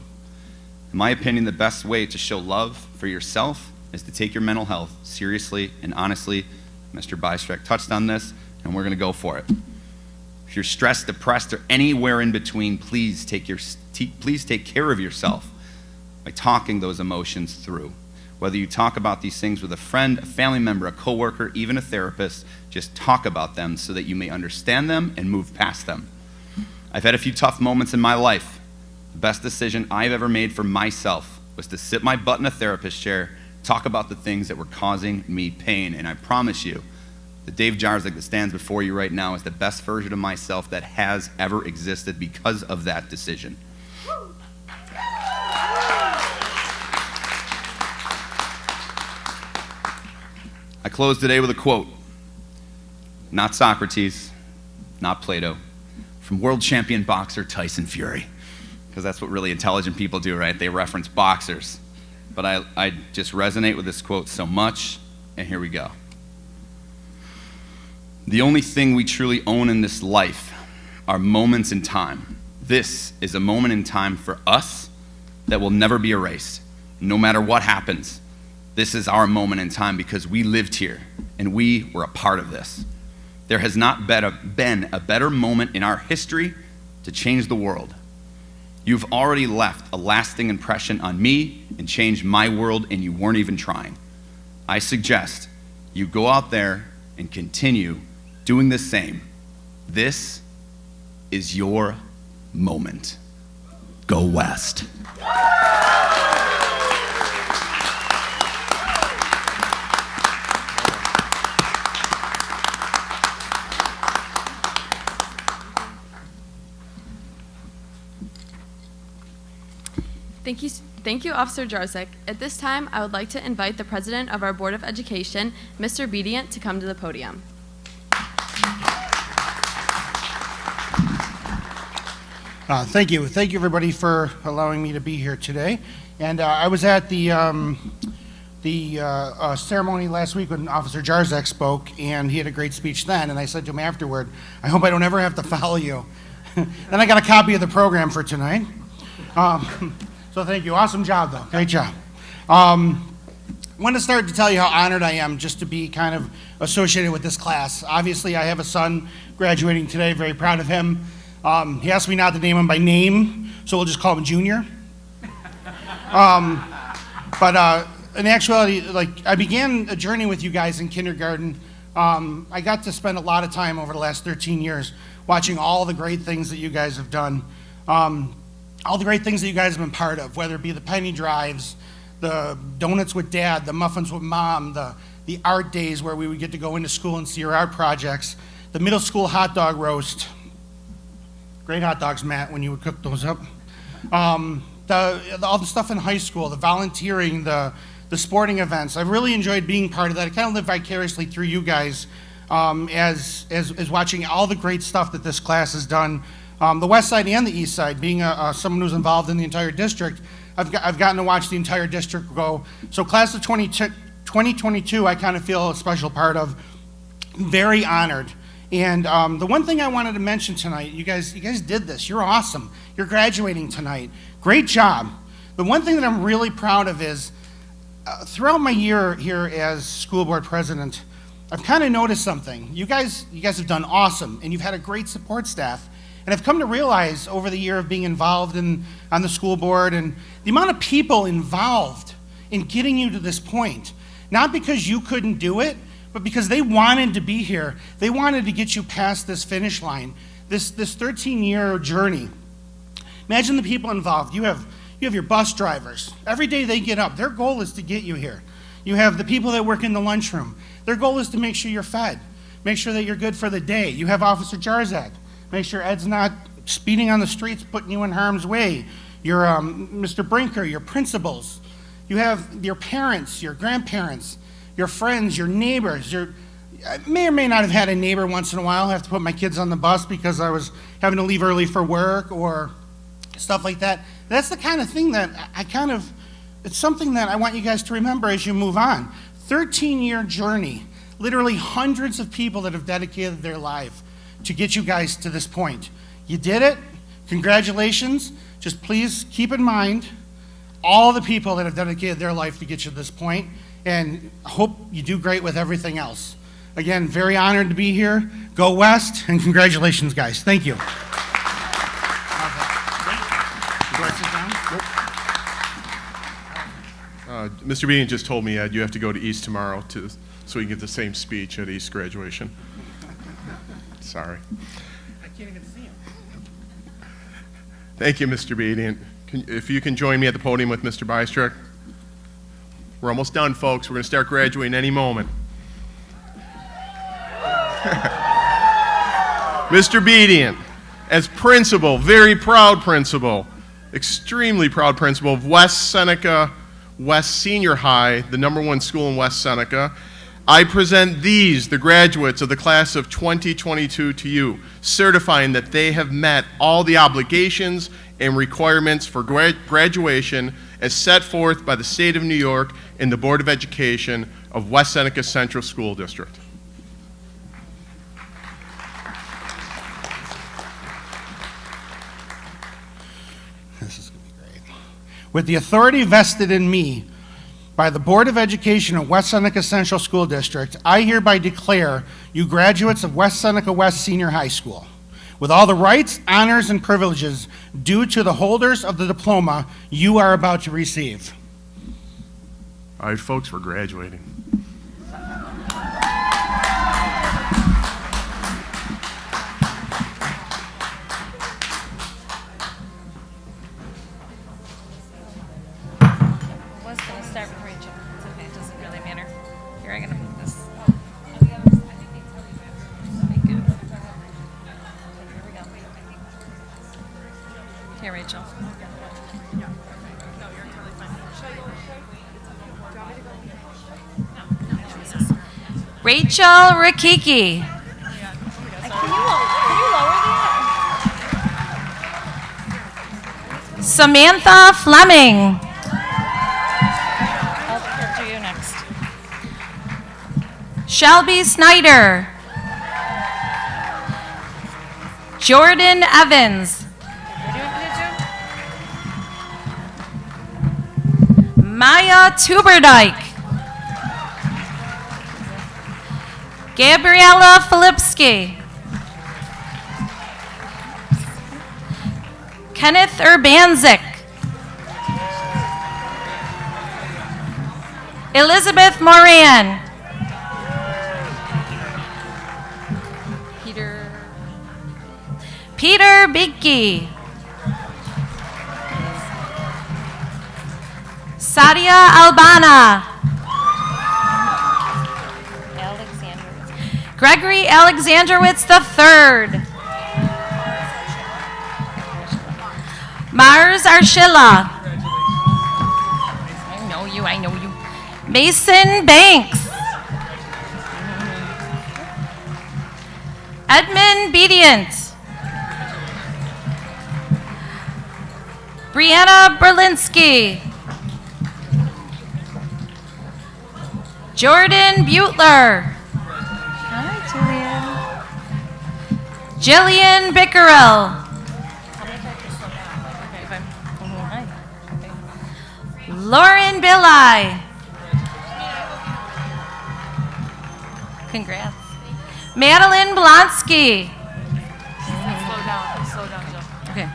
In my opinion, the best way to show love for yourself is to take your mental health seriously and honestly. Mr. Bystrek touched on this, and we're going to go for it. If you're stressed, depressed, or anywhere in between, please take care of yourself by talking those emotions through. Whether you talk about these things with a friend, a family member, a coworker, even a therapist, just talk about them so that you may understand them and move past them. I've had a few tough moments in my life. The best decision I've ever made for myself was to sit my butt in a therapist chair, talk about the things that were causing me pain, and I promise you, the Dave Jarzik that stands before you right now is the best version of myself that has ever existed because of that decision. I close today with a quote. Not Socrates, not Plato, from world champion boxer Tyson Fury. Because that's what really intelligent people do, right? They reference boxers. But I just resonate with this quote so much, and here we go. The only thing we truly own in this life are moments in time. This is a moment in time for us that will never be erased, no matter what happens. This is our moment in time because we lived here and we were a part of this. There has not been a better moment in our history to change the world. You've already left a lasting impression on me and changed my world, and you weren't even trying. I suggest you go out there and continue doing the same. This is your moment. Go West. Thank you, Officer Jarzak. At this time, I would like to invite the President of our Board of Education, Mr. Bedient, to come to the podium. Thank you. Thank you, everybody, for allowing me to be here today. And I was at the ceremony last week when Officer Jarzak spoke, and he had a great speech then, and I said to him afterward, I hope I don't ever have to follow you. Then I got a copy of the program for tonight. So thank you. Awesome job, though. Great job. I want to start to tell you how honored I am just to be kind of associated with this class. Obviously, I have a son graduating today, very proud of him. He asked me not to name him by name, so we'll just call him Junior. But in actuality, like, I began a journey with you guys in kindergarten. I got to spend a lot of time over the last 13 years watching all the great things that you guys have done, all the great things that you guys have been part of, whether it be the penny drives, the donuts with Dad, the muffins with Mom, the art days where we would get to go into school and see our art projects, the middle school hot dog roast. Great hot dogs, Matt, when you would cook those up. All the stuff in high school, the volunteering, the sporting events. I really enjoyed being part of that. I kind of live vicariously through you guys as watching all the great stuff that this class has done. The west side and the east side, being someone who's involved in the entire district, I've gotten to watch the entire district go. So class of 2022, I kind of feel a special part of. Very honored. And the one thing I wanted to mention tonight, you guys did this. You're awesome. You're graduating tonight. Great job. The one thing that I'm really proud of is throughout my year here as school board president, I've kind of noticed something. You guys have done awesome, and you've had a great support staff. And I've come to realize over the year of being involved on the school board and the amount of people involved in getting you to this point, not because you couldn't do it, but because they wanted to be here. They wanted to get you past this finish line, this 13-year journey. Imagine the people involved. You have your bus drivers. Every day they get up, their goal is to get you here. You have the people that work in the lunchroom. Their goal is to make sure you're fed, make sure that you're good for the day. You have Officer Jarzak. Make sure Ed's not speeding on the streets, putting you in harm's way. Your Mr. Brinker, your principals. You have your parents, your grandparents, your friends, your neighbors. I may or may not have had a neighbor once in a while. I have to put my kids on the bus because I was having to leave early for work or stuff like that. That's the kind of thing that it's something that I want you guys to remember as you move on. 13-year journey, literally hundreds of people that have dedicated their life to get you guys to this point. You did it. Congratulations. Just please keep in mind all the people that have dedicated their life to get you to this point, and I hope you do great with everything else. Again, very honored to be here. Go West, and congratulations, guys. Thank you. Mr. Bean just told me, Ed, you have to go to East tomorrow so you can get the same speech at East graduation. Sorry. I can't even see him. Thank you, Mr. Bedient. If you can join me at the podium with Mr. Bystruck. We're almost done, folks. We're going to start graduating any moment. Mr. Bedient, as principal, very proud principal, extremely proud principal of West Seneca West Senior High, the #1 school in West Seneca, I present these, the graduates of the class of 2022 to you, certifying that they have met all the obligations and requirements for graduation as set forth by the State of New York and the Board of Education of West Seneca Central School District. This is going to be great. With the authority vested in me by the Board of Education of West Seneca Central School District, I hereby declare you graduates of West Seneca West Senior High School, with all the rights, honors, and privileges due to the holders of the diploma you are about to receive. All right, folks, we're graduating. Here, Rachel. No, you're totally fine. Rachel Rikiki. Samantha Fleming. I'll do you next. Shelby Snyder. Jordan Evans. Maya Tuberdike. Gabriella Filipski. Kenneth Urbanzik. Elizabeth Moran. Peter Biggie. Sadia Albana. Gregory Alexandrowitz III. Mars Arshila. I know you. Mason Banks. Edmund Bedient. Brianna Berlinski. Jordan Butler. Hi, Julian. Jillian Bickerel. Lauren Billy. Congrats. Madeline Blonsky. Slow down, Jill. Okay.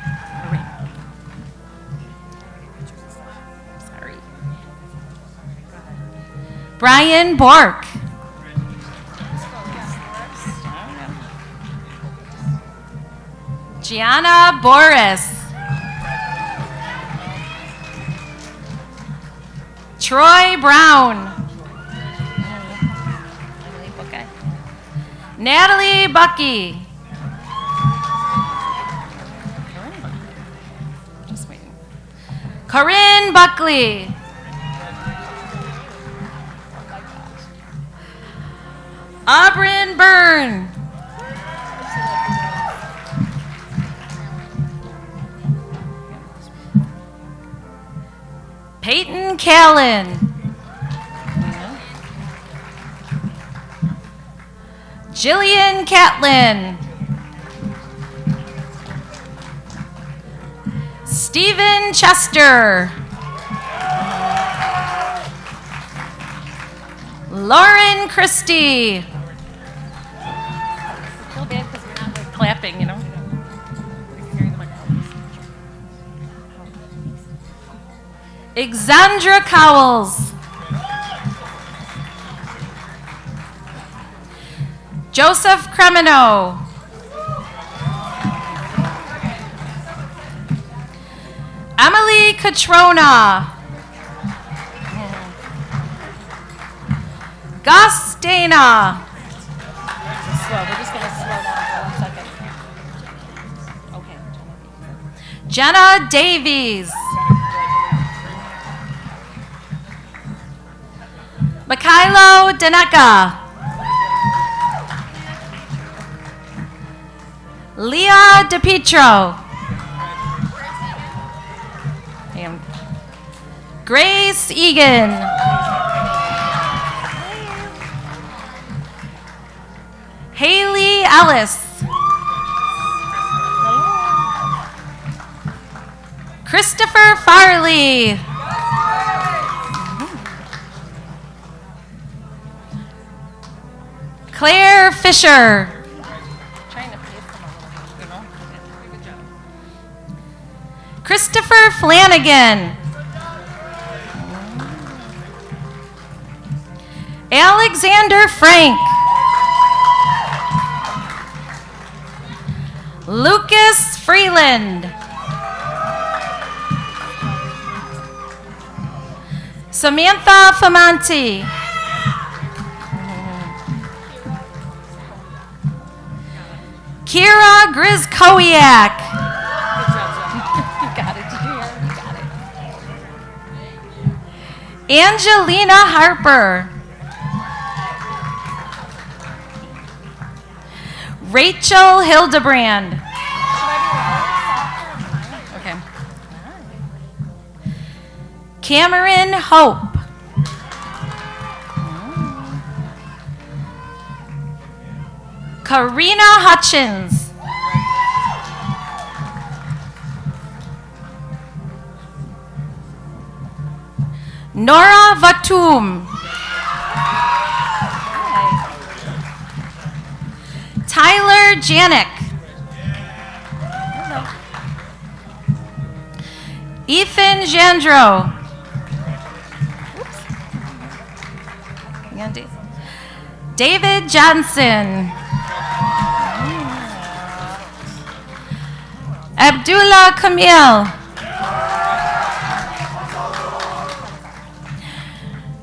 Sorry. Brian Bork. Gianna Boris. Troy Brown. Natalie Bucky. Just waiting. Corinne Buckley. Aubryn Byrne. Peyton Callan. Jillian Catlin. Stephen Chester. Lauren Christie. I feel bad because we're not like clapping, you know? Alexandra Cowles. Joseph Cremino. Emily Catrona. Gus Dana. We're just going to slow down for 1 second. Okay. Jenna Davies. Mikhailo Daneka. Leah DePietro. And Grace Egan. Haley Ellis. Christopher Farley. Claire Fisher. Christopher Flanagan. Alexander Frank. Lucas Freeland. Samantha Famanti. Kira Grizkowiak. Angelina Harper. Rachel Hildebrand. Okay. Cameron Hope. Karina Hutchins. Nora Vatum. Tyler Janik. Ethan Jandro. David Johnson. Abdullah Kamil.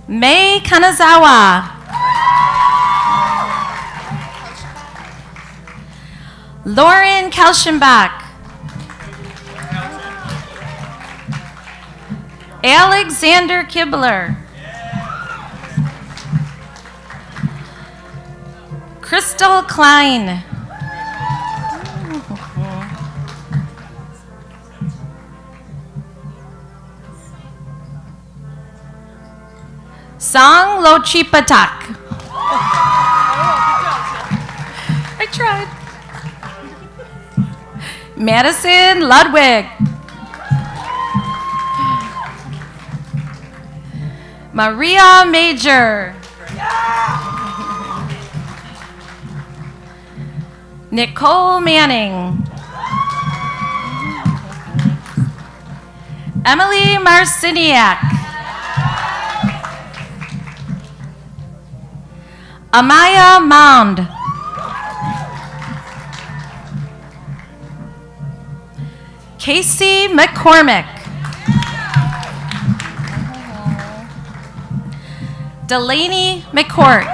May Kanazawa. Lauren Kelschenbach. Alexander Kibler. Crystal Klein. Sang Lochipatak. I tried. Madison Ludwig. Maria Major. Nicole Manning. Emily Marciniak. Amaya Mound. Casey McCormick. Delaney McCourt.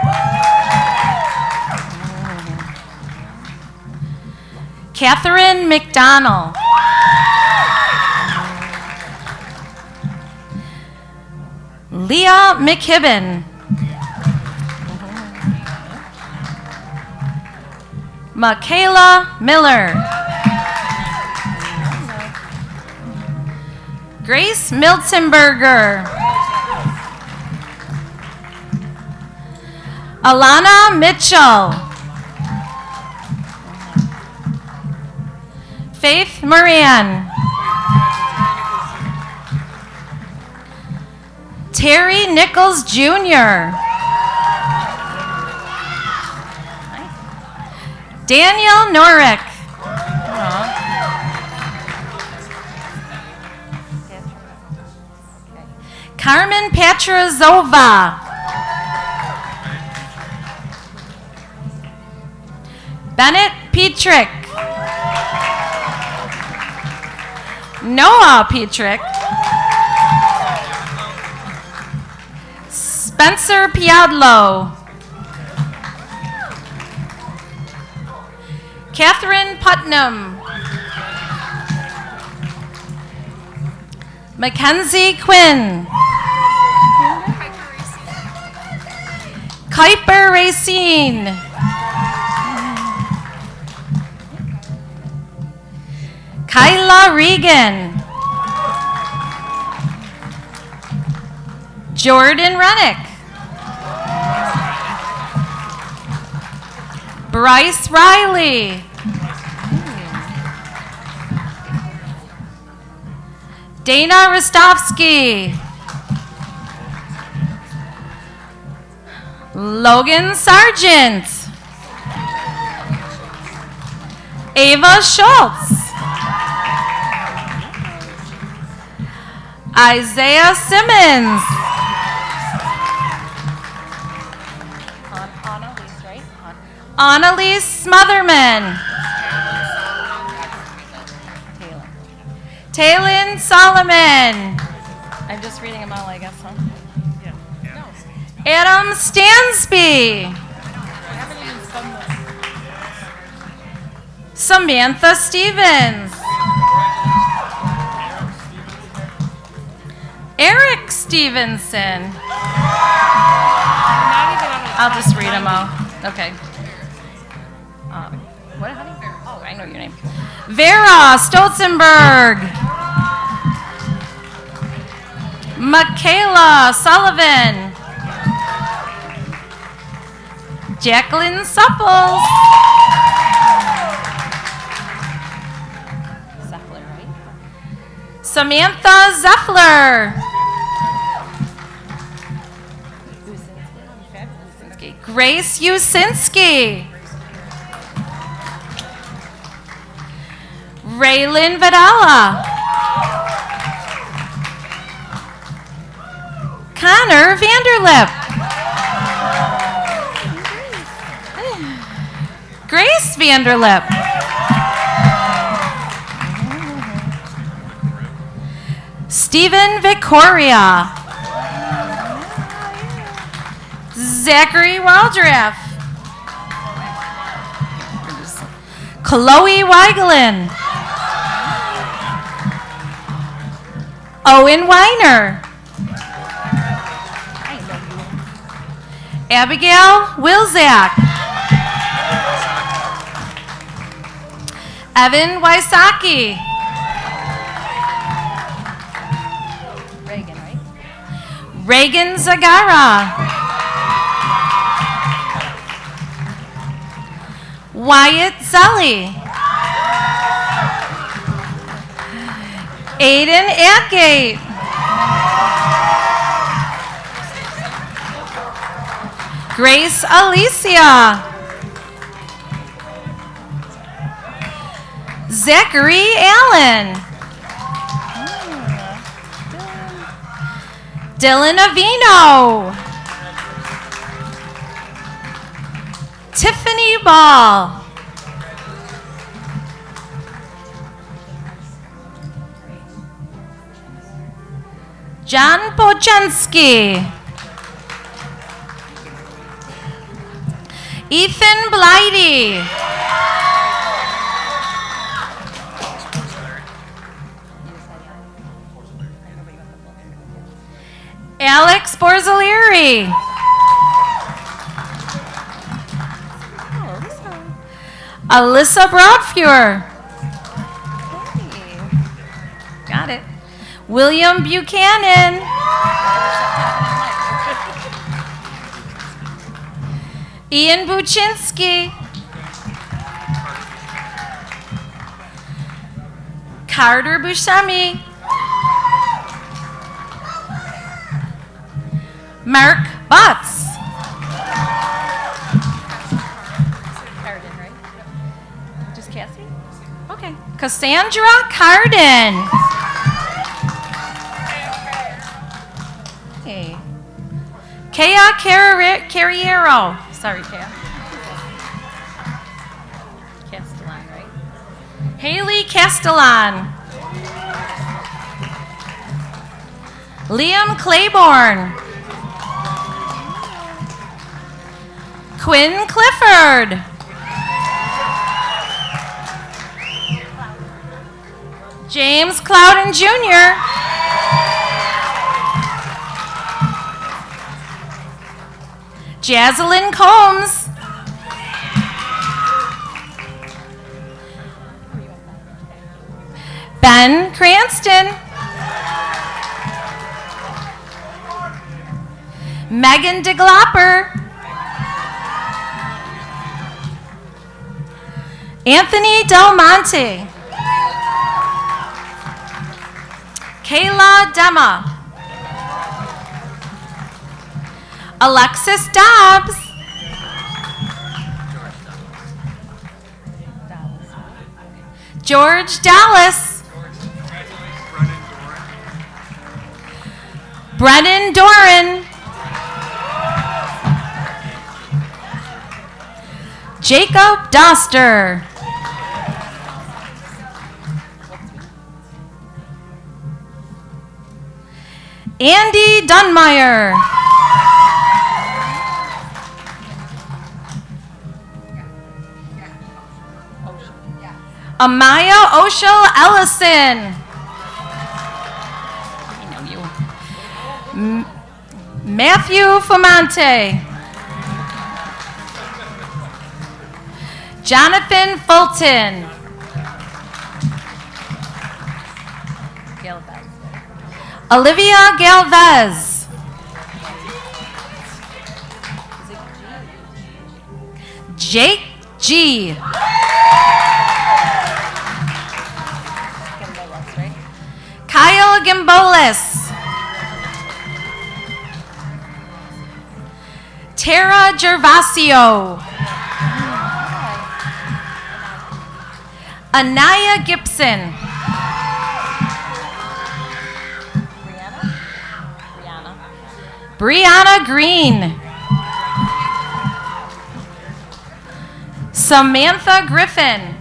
Catherine McDonald. Leah McKibben. Michaela Miller. Grace Miltenberger. Alana Mitchell. Faith Moran. Terry Nichols Jr. Daniel Norick. Carmen Petrazova. Bennett Petrick. Noah Petrick. Spencer Piadlo. Catherine Putnam. Mackenzie Quinn. Kuiper Racine. Kyla Regan. Jordan Rennick. Bryce Riley. Dana Rostovsky. Logan Sargent. Ava Schultz. Isaiah Simmons. Annalise, right? Annalise Smotherman. Taylin Solomon. I'm just reading them all, I guess, huh? Adam Stansby. Samantha Stevens. Eric Stevenson. I'll just read them all. Okay. What? How do you? Oh, I know your name. Vera Stolzenberg. Michaela Sullivan. Jacqueline Supples. Zeffler, right? Samantha Zeffler. Grace Usinski. Raylin Vidala. Connor Vanderlip. Grace Vanderlip. Stephen Victoria. Zachary Waldraff. Chloe Weigelin. Owen Weiner. Abigail Wilczak. Evan Wysocki. Reagan, right? Reagan Zagara. Wyatt Zelly. Aiden Atgate. Grace Alicia. Zachary Allen. Dylan Avino. Tiffany Ball. John Bojanski. Ethan Blighty. Alex Borzalieri. Alyssa Broadfure. Got it. William Buchanan. Ian Buczynski. Carter Buscemi. Mark Butts. Just Cassie? Okay. Cassandra Carden. Okay. Kea Carriero. Sorry, Kea. Castellan, right? Haley Castellan. Liam Claiborne. Quinn Clifford. James Clouden Jr. Jazelyn Combs. Ben Cranston. Megan DeGlopper. Anthony Del Monte. Kayla Dema. Alexis Dobbs. George Dallas. Brennan Doran. Jacob Doster. Andy Dunmeyer. Amaya Oshel Ellison. I know you. Matthew Fomente. Jonathan Fulton. Olivia Galvez. Jake G. Kyle Gimbolis. Tara Gervasio. Anaya Gibson. Brianna Green. Samantha Griffin.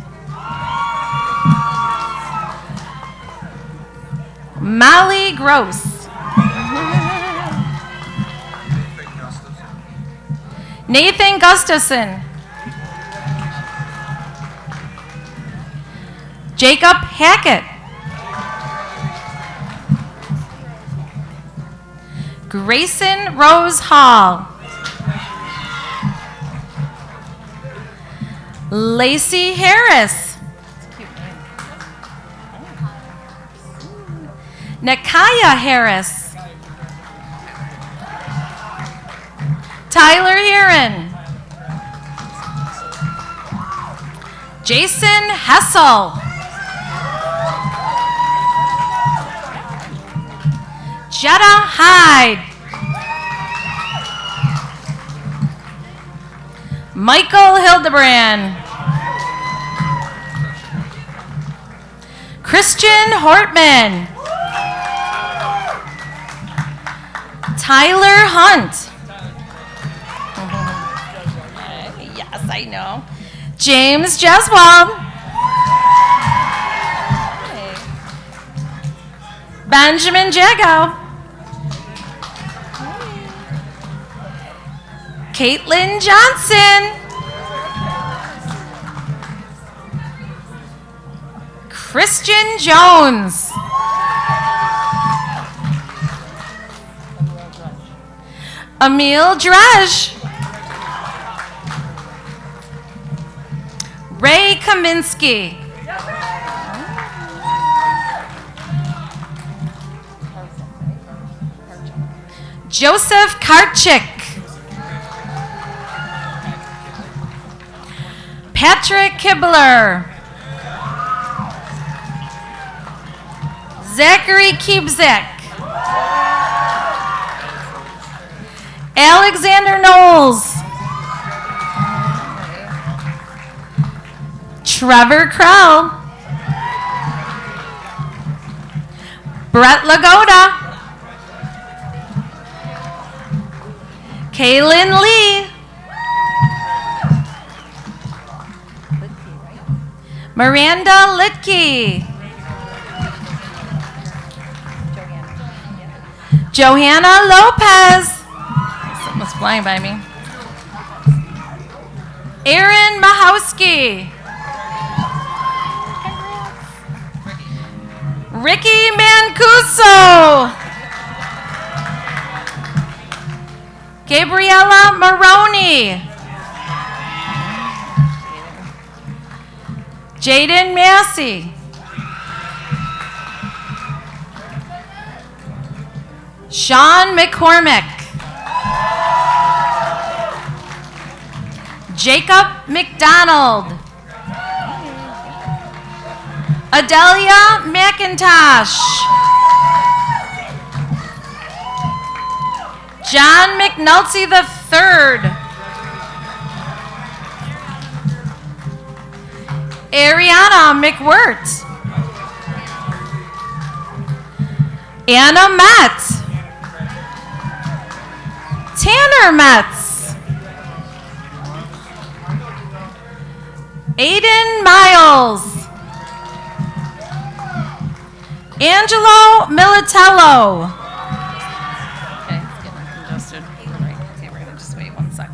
Molly Gross. Nathan Gustafson. Jacob Hackett. Grayson Rose Hall. Lacey Harris. Nakaya Harris. Tyler Heron. Jason Hessel. Jetta Hyde. Michael Hildebrand. Christian Hortman. Tyler Hunt. Yes, I know. James Jeswald. Benjamin Jago. Caitlin Johnson. Christian Jones. Emil Dredge. Ray Kaminsky. Joseph Karchik. Patrick Kibler. Zachary Kiebzak. Alexander Knowles. Trevor Crow. Brett Lagoda. Kaylin Lee. Miranda Litke. Johanna Lopez. Something was flying by me. Aaron Mahowski. Ricky Mancuso. Gabriella Maroney. Jaden Massey. Sean McCormick. Jacob McDonald. Adelia McIntosh. John McNulty III. Ariana McWirt. Anna Metz. Tanner Metz. Aiden Miles. Angelo Militello. Okay, it's getting congested. All right, okay, we're gonna just wait 1 sec.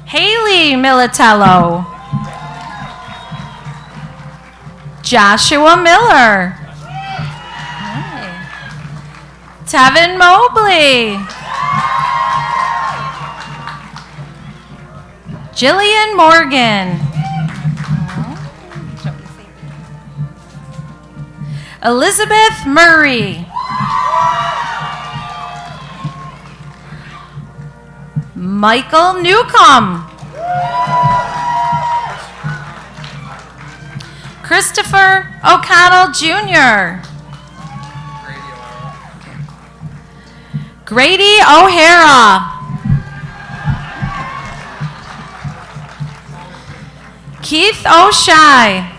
Haley Militello. Joshua Miller. Tevin Mobley. Jillian Morgan. Elizabeth Murray. Michael Newcomb. Christopher O'Connell Jr. Grady O'Hara. Keith O'Shea.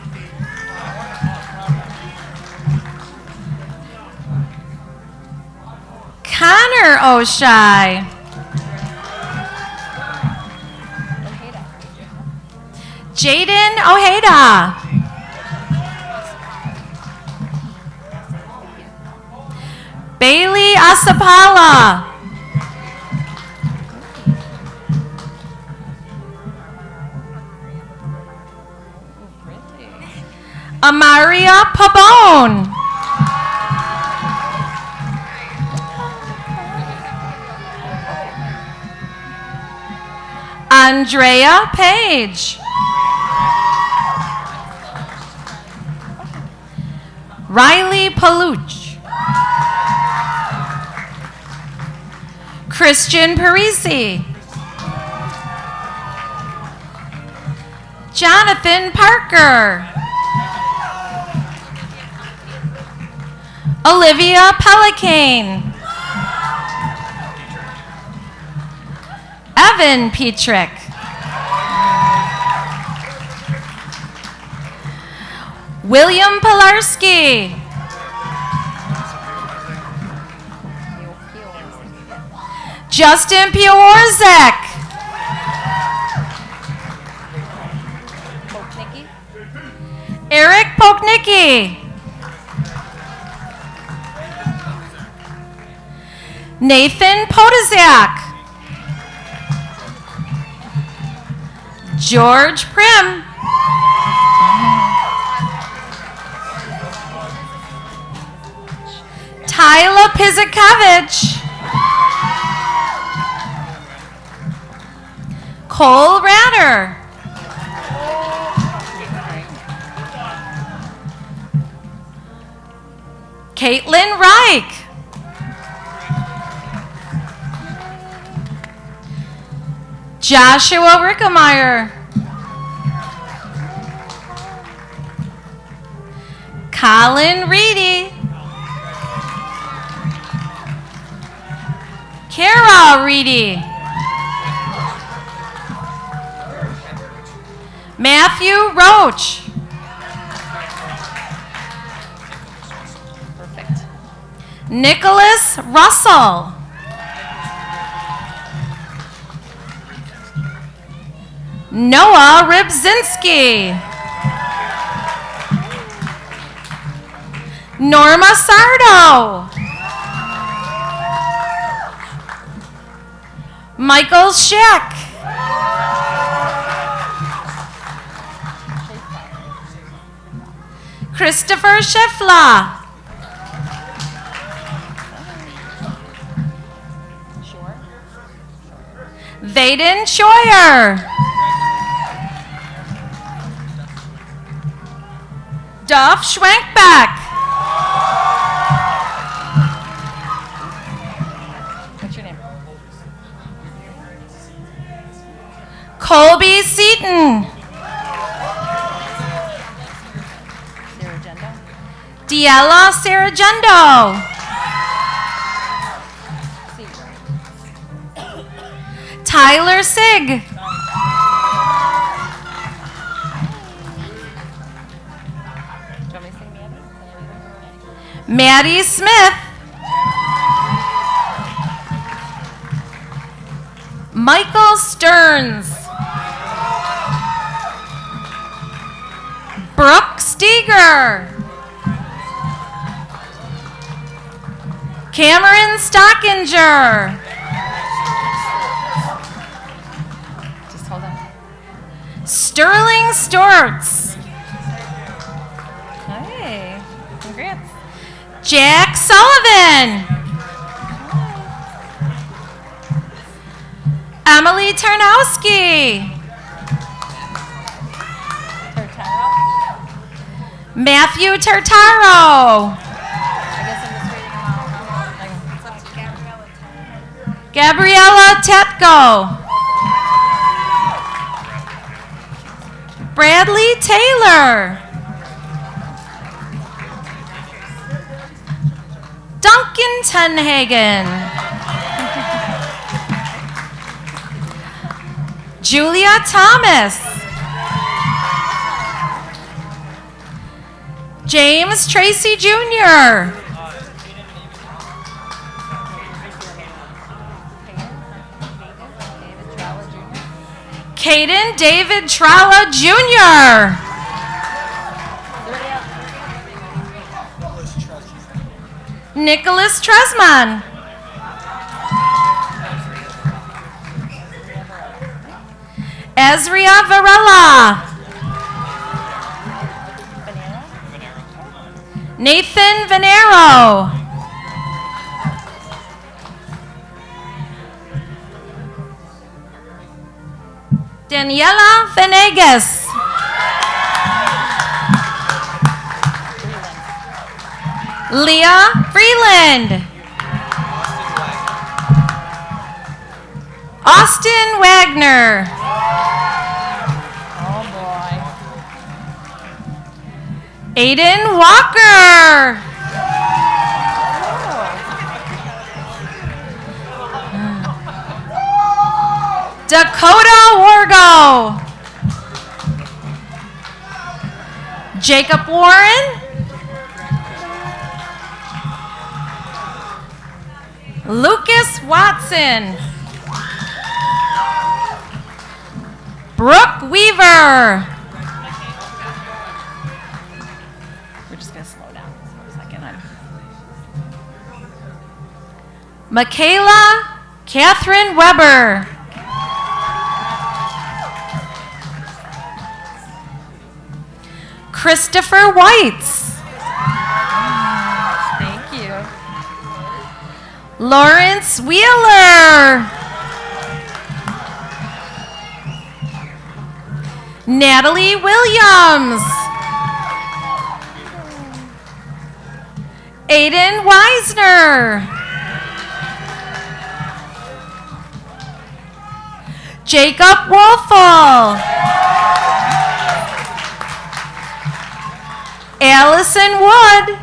Connor O'Shea. Jaden Ojeda. Bailey Asapala. Amaria Pabon. Andrea Page. Riley Paluch. Christian Parisi. Jonathan Parker. Olivia Pelicane. Evan Petrick. William Pilarski. Justin Piorzek. Eric Poknicki. Nathan Podizak. George Prim. Tyler Pizikevich. Cole Ratter. Caitlin Reich. Joshua Rickemeyer. Colin Reedy. Kara Reedy. Matthew Roach. Perfect. Nicholas Russell. Noah Rybzinski. Norma Sardo. Michael Schick. Christopher Scheffler. Vaden Scheuer. Duff Schwenkbeck. What's your name? Colby Seaton. Saragendo? Diella Saragendo. Tyler Sig. Maddie Smith. Michael Stearns. Brooke Steger. Cameron Stockinger. Just hold on. Sterling Storts. Okay. Congrats. Jack Sullivan. Emily Tarnowski. Matthew Tartaro. Gabriella Tepko. Bradley Taylor. Duncan Tenhagen. Julia Thomas. James Tracy Jr. Caden David Tralla Jr. Nicholas Tresman. Ezria Varela. Nathan Venero. Daniela Venegas. Leah Freeland. Austin Wagner. Oh, boy. Aiden Walker. Dakota Wargo. Jacob Warren. Lucas Watson. Brooke Weaver. We're just going to slow down for a second. Michaela Catherine Weber. Christopher Whites. Thank you. Lawrence Wheeler. Natalie Williams. Aiden Weisner. Jacob Wolfel. Allison Wood.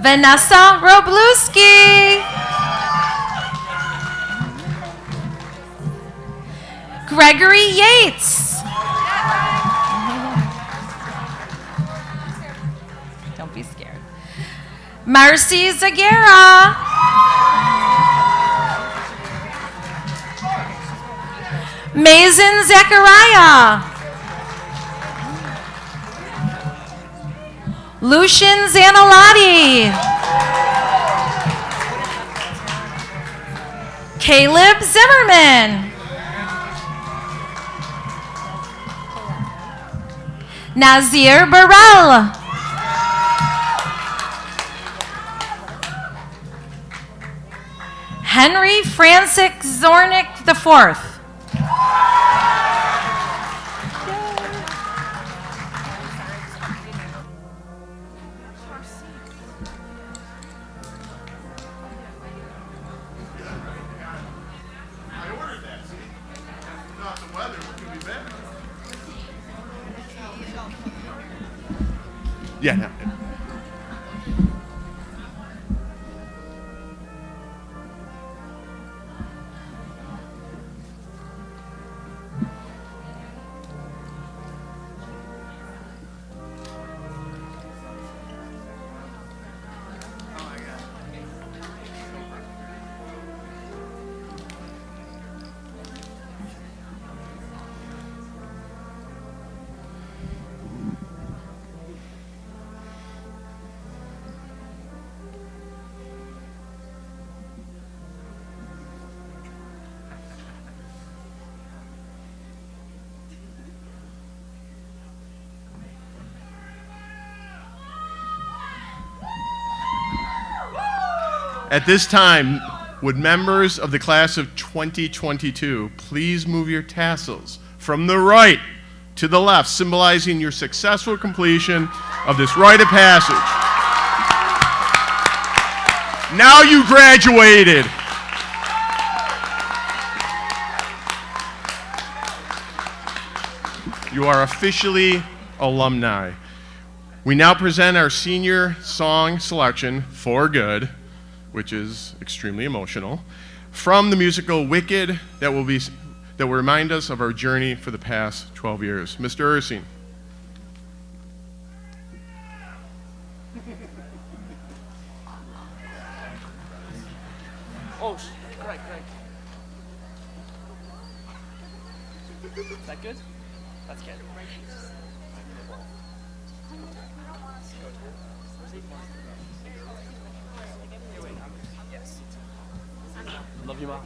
Vanessa Robluski. Gregory Yates. Don't be scared. Marcy Zagara. Mazen Zechariah. Lucian Zanalotti. Caleb Zimmerman. Nazir Burrell. Henry Francis Zornick IV. Yeah. No. At this time, would members of the class of 2022 please move your tassels from the right to the left, symbolizing your successful completion of this rite of passage. Now you graduated. You are officially alumni. We now present our senior song selection, For Good, which is extremely emotional, from the musical Wicked that will remind us of our journey for the past 12 years. Mr. Ursing. Oh, great. Is that good? That's good. Love you, Mom.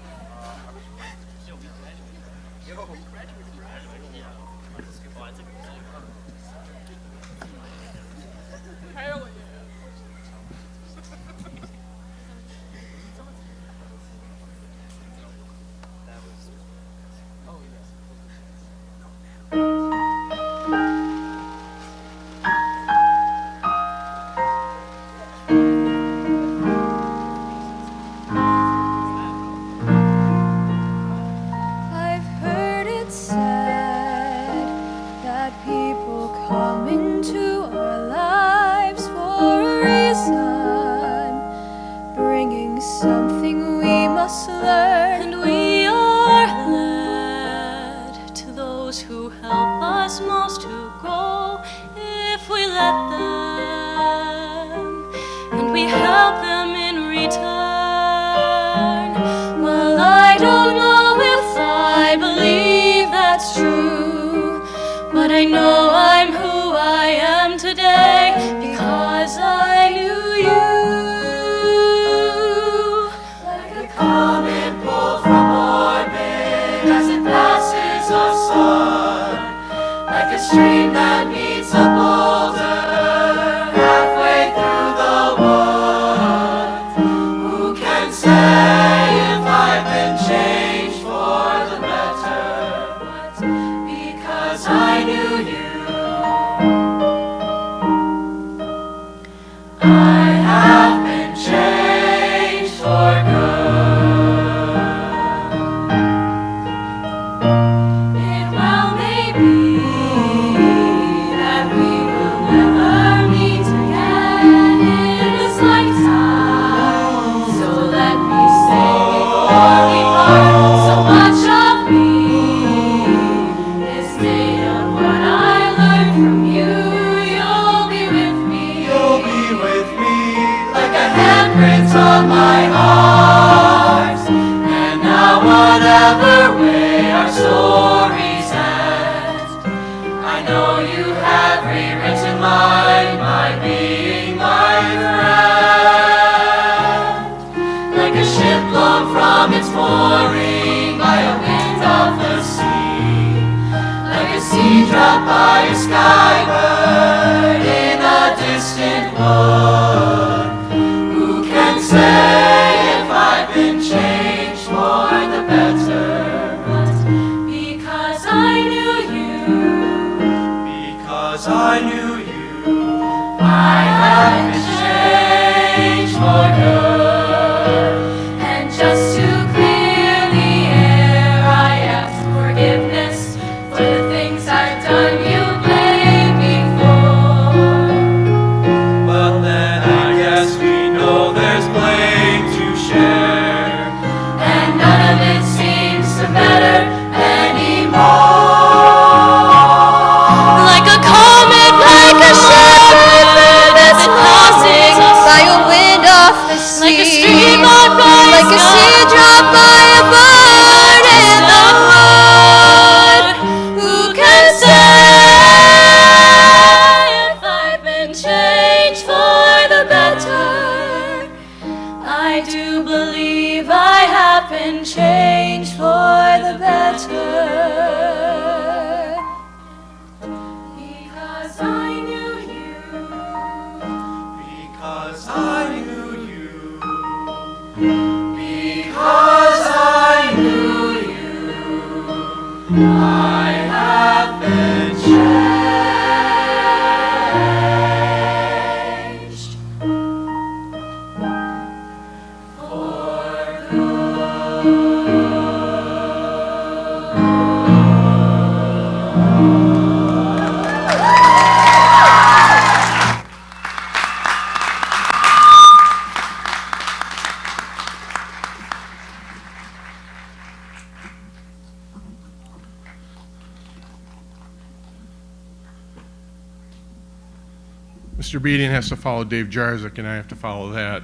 Mr. Beedian has to follow Dave Jarzik, and I have to follow that.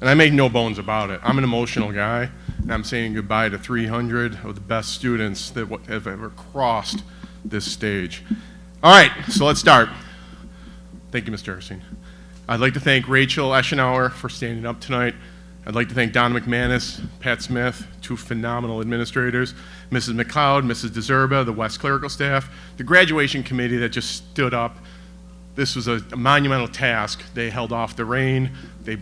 And I make no bones about it. I'm an emotional guy, and I'm saying goodbye to 300 of the best students that have ever crossed this stage. All right, so let's start. Thank you, Mr. Ersing. I'd like to thank Rachel Eschenauer for standing up tonight. I'd like to thank Donna McManus, Pat Smith, two phenomenal administrators, Mrs. McLeod, Mrs. DeZerba, the West clerical staff, the graduation committee that just stood up. This was a monumental task. They held off the rain. They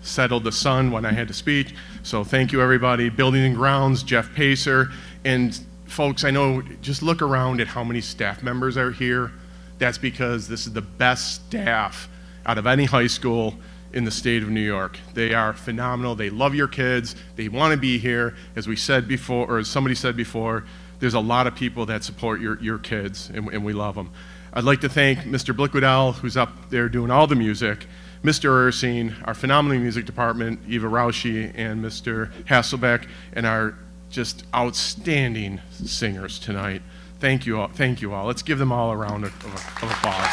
settled the sun when I had to speak. So thank you, everybody. Building and Grounds, Jeff Pacer. And folks, I know, just look around at how many staff members are here. That's because this is the best staff out of any high school in the state of New York. They are phenomenal. They love your kids. They want to be here. As we said before, or as somebody said before, there's a lot of people that support your kids, and we love them. I'd like to thank Mr. Blickwoodell, who's up there doing all the music, Mr. Ersing, our phenomenal music department, Eva Rauschy, and Mr. Hasselbeck, and our just outstanding singers tonight. Thank you all. Thank you all. Let's give them all a round of applause.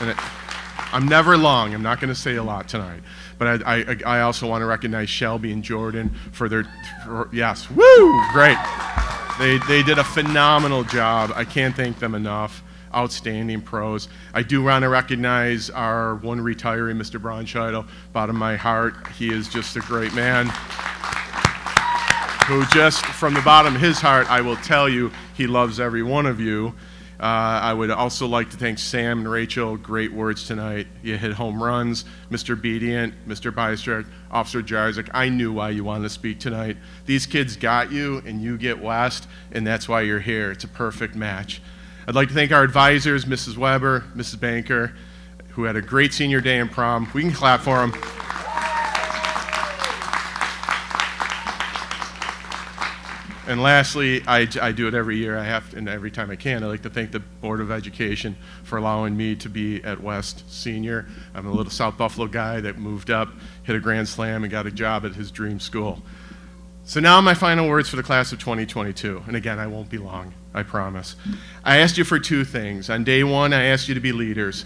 And I'm never long. I'm not going to say a lot tonight. But I also want to recognize Shelby and Jordan for their, yes, woo, great. They did a phenomenal job. I can't thank them enough. Outstanding pros. I do want to recognize our one retiree, Mr. Braunscheitel, bottom of my heart. He is just a great man who just, from the bottom of his heart, I will tell you, he loves every one of you. I would also like to thank Sam and Rachel. Great words tonight. You hit home runs. Mr. Bedient, Mr. Bystrick, Officer Jarzik, I knew why you wanted to speak tonight. These kids got you, and you get West, and that's why you're here. It's a perfect match. I'd like to thank our advisors, Mrs. Weber, Mrs. Banker, who had a great senior day in prom. We can clap for them. And lastly, I do it every year. I have to, and every time I can, I like to thank the Board of Education for allowing me to be at West Senior. I'm a little South Buffalo guy that moved up, hit a grand slam, and got a job at his dream school. So now my final words for the class of 2022. And again, I won't be long, I promise. I asked you for two things. On day one, I asked you to be leaders.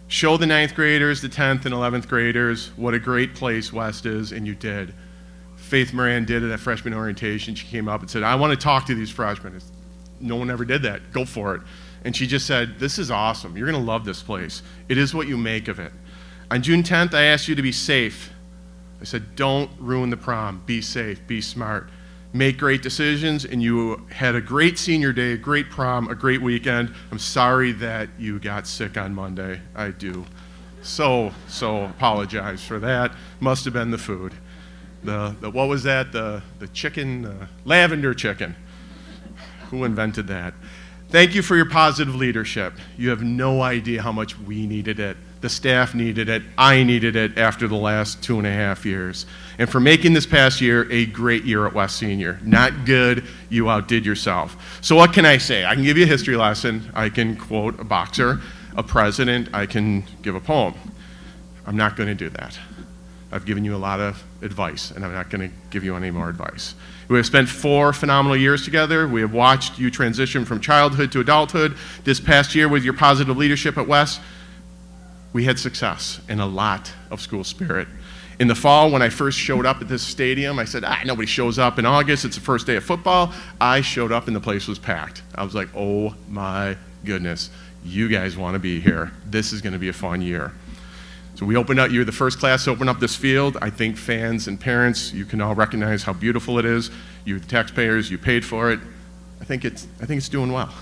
Show the 9th graders, the 10th and 11th graders what a great place West is, and you did. Faith Moran did it at freshman orientation. She came up and said, I want to talk to these freshmen. No one ever did that. Go for it. And she just said, this is awesome. You're going to love this place. It is what you make of it. On June 10th, I asked you to be safe. I said, don't ruin the prom. Be safe. Be smart. Make great decisions. And you had a great senior day, a great prom, a great weekend. I'm sorry that you got sick on Monday. I do so apologize for that. Must have been the food. What was that? The chicken, lavender chicken. Who invented that? Thank you for your positive leadership. You have no idea how much we needed it. The staff needed it. I needed it after the last 2.5 years. And for making this past year a great year at West Senior. Not good, you outdid yourself. So what can I say? I can give you a history lesson. I can quote a boxer, a president. I can give a poem. I'm not going to do that. I've given you a lot of advice, and I'm not going to give you any more advice. We have spent 4 phenomenal years together. We have watched you transition from childhood to adulthood. This past year, with your positive leadership at West, we had success and a lot of school spirit. In the fall, when I first showed up at this stadium, I said, nobody shows up in August. It's the first day of football. I showed up, and the place was packed. I was like, oh, my goodness. You guys want to be here. This is going to be a fun year. So we opened up, you're the first class to open up this field. I think fans and parents, you can all recognize how beautiful it is. You, the taxpayers, you paid for it. I think it's doing well.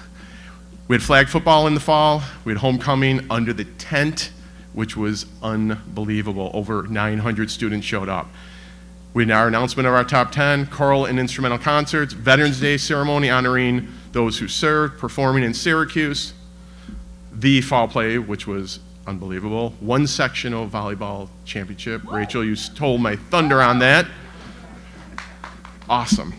We had flag football in the fall. We had homecoming under the tent, which was unbelievable. Over 900 students showed up. Our announcement of our top 10, choral and instrumental concerts, Veterans Day ceremony honoring those who served, performing in Syracuse, the fall play, which was unbelievable, one sectional volleyball championship. Rachel, you stole my thunder on that. Awesome.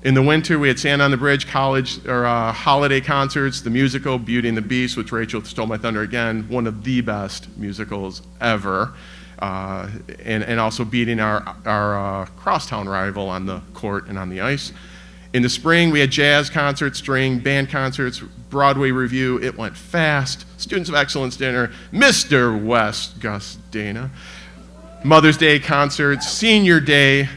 In the winter, we had Sand on the Bridge holiday concerts, the musical Beauty and the Beast, which Rachel stole my thunder again, one of the best musicals ever, and also beating our crosstown rival on the court and on the ice. In the spring, we had jazz concerts, string, band concerts, Broadway review. It went fast. Students of Excellence dinner, Mr. West, Gus Dana. Mother's Day concerts, Senior Day,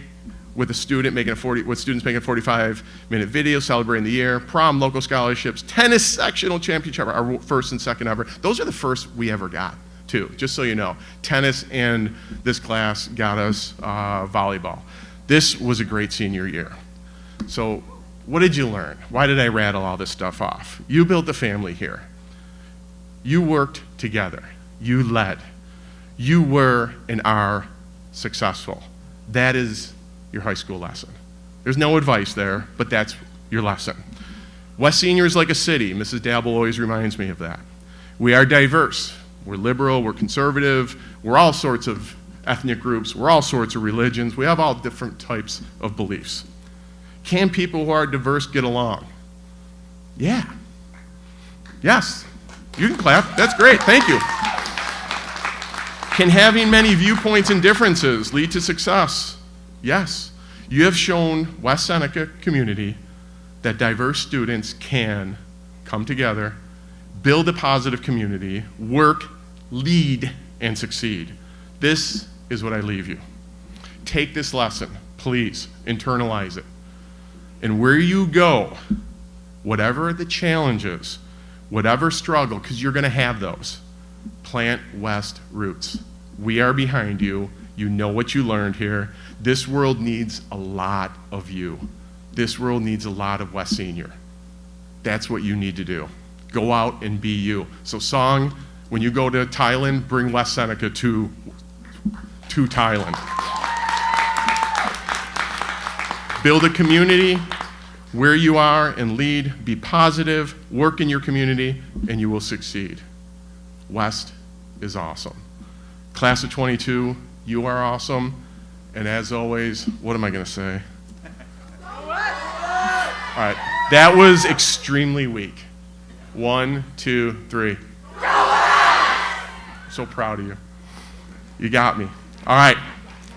with students making a 45-minute video celebrating the year, prom, local scholarships, tennis sectional championship, our first and second ever. Those are the first we ever got, too, just so you know. Tennis and this class got us volleyball. This was a great senior year. So what did you learn? Why did I rattle all this stuff off? You built a family here. You worked together. You led. You were and are successful. That is your high school lesson. There's no advice there, but that's your lesson. West Senior is like a city. Mrs. Dabble always reminds me of that. We are diverse. We're liberal, we're conservative, we're all sorts of ethnic groups, we're all sorts of religions, we have all different types of beliefs. Can people who are diverse get along? Yeah. Yes. You can clap. That's great. Thank you. Can having many viewpoints and differences lead to success? Yes. You have shown West Seneca community that diverse students can come together, build a positive community, work, lead, and succeed. This is what I leave you. Take this lesson, please, internalize it. And where you go, whatever the challenges, whatever struggle, because you're going to have those, plant West roots. We are behind you. You know what you learned here. This world needs a lot of you. This world needs a lot of West Senior. That's what you need to do. Go out and be you. So song, when you go to Thailand, bring West Seneca to Thailand. Build a community where you are and lead. Be positive, work in your community, and you will succeed. West is awesome. Class of 22, you are awesome. And as always, what am I going to say? All right, that was extremely weak. 1, 2, 3. I'm so proud of you. You got me. All right,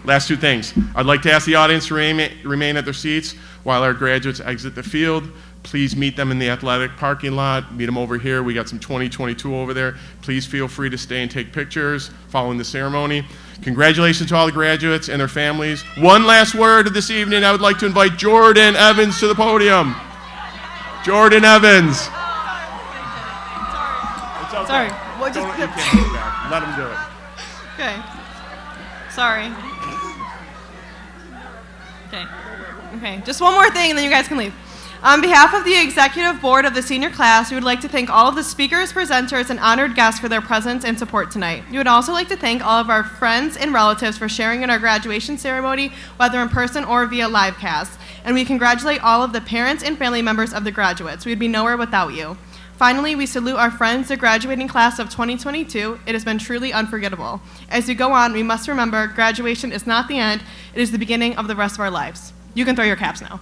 last two things. I'd like to ask the audience to remain at their seats while our graduates exit the field. Please meet them in the athletic parking lot. Meet them over here. We got some 2022 over there. Please feel free to stay and take pictures following the ceremony. Congratulations to all the graduates and their families. One last word this evening. I would like to invite Jordan Evans to the podium. Jordan Evans. Sorry. What just You can't go back. Let him do it. Okay. Sorry. Okay. Just one more thing and then you guys can leave. On behalf of the executive board of the senior class, we would like to thank all of the speakers, presenters, and honored guests for their presence and support tonight. We would also like to thank all of our friends and relatives for sharing in our graduation ceremony, whether in person or via live cast. And we congratulate all of the parents and family members of the graduates. We would be nowhere without you. Finally, we salute our friends, the graduating class of 2022. It has been truly unforgettable. As we go on, we must remember graduation is not the end, it is the beginning of the rest of our lives. You can throw your caps now.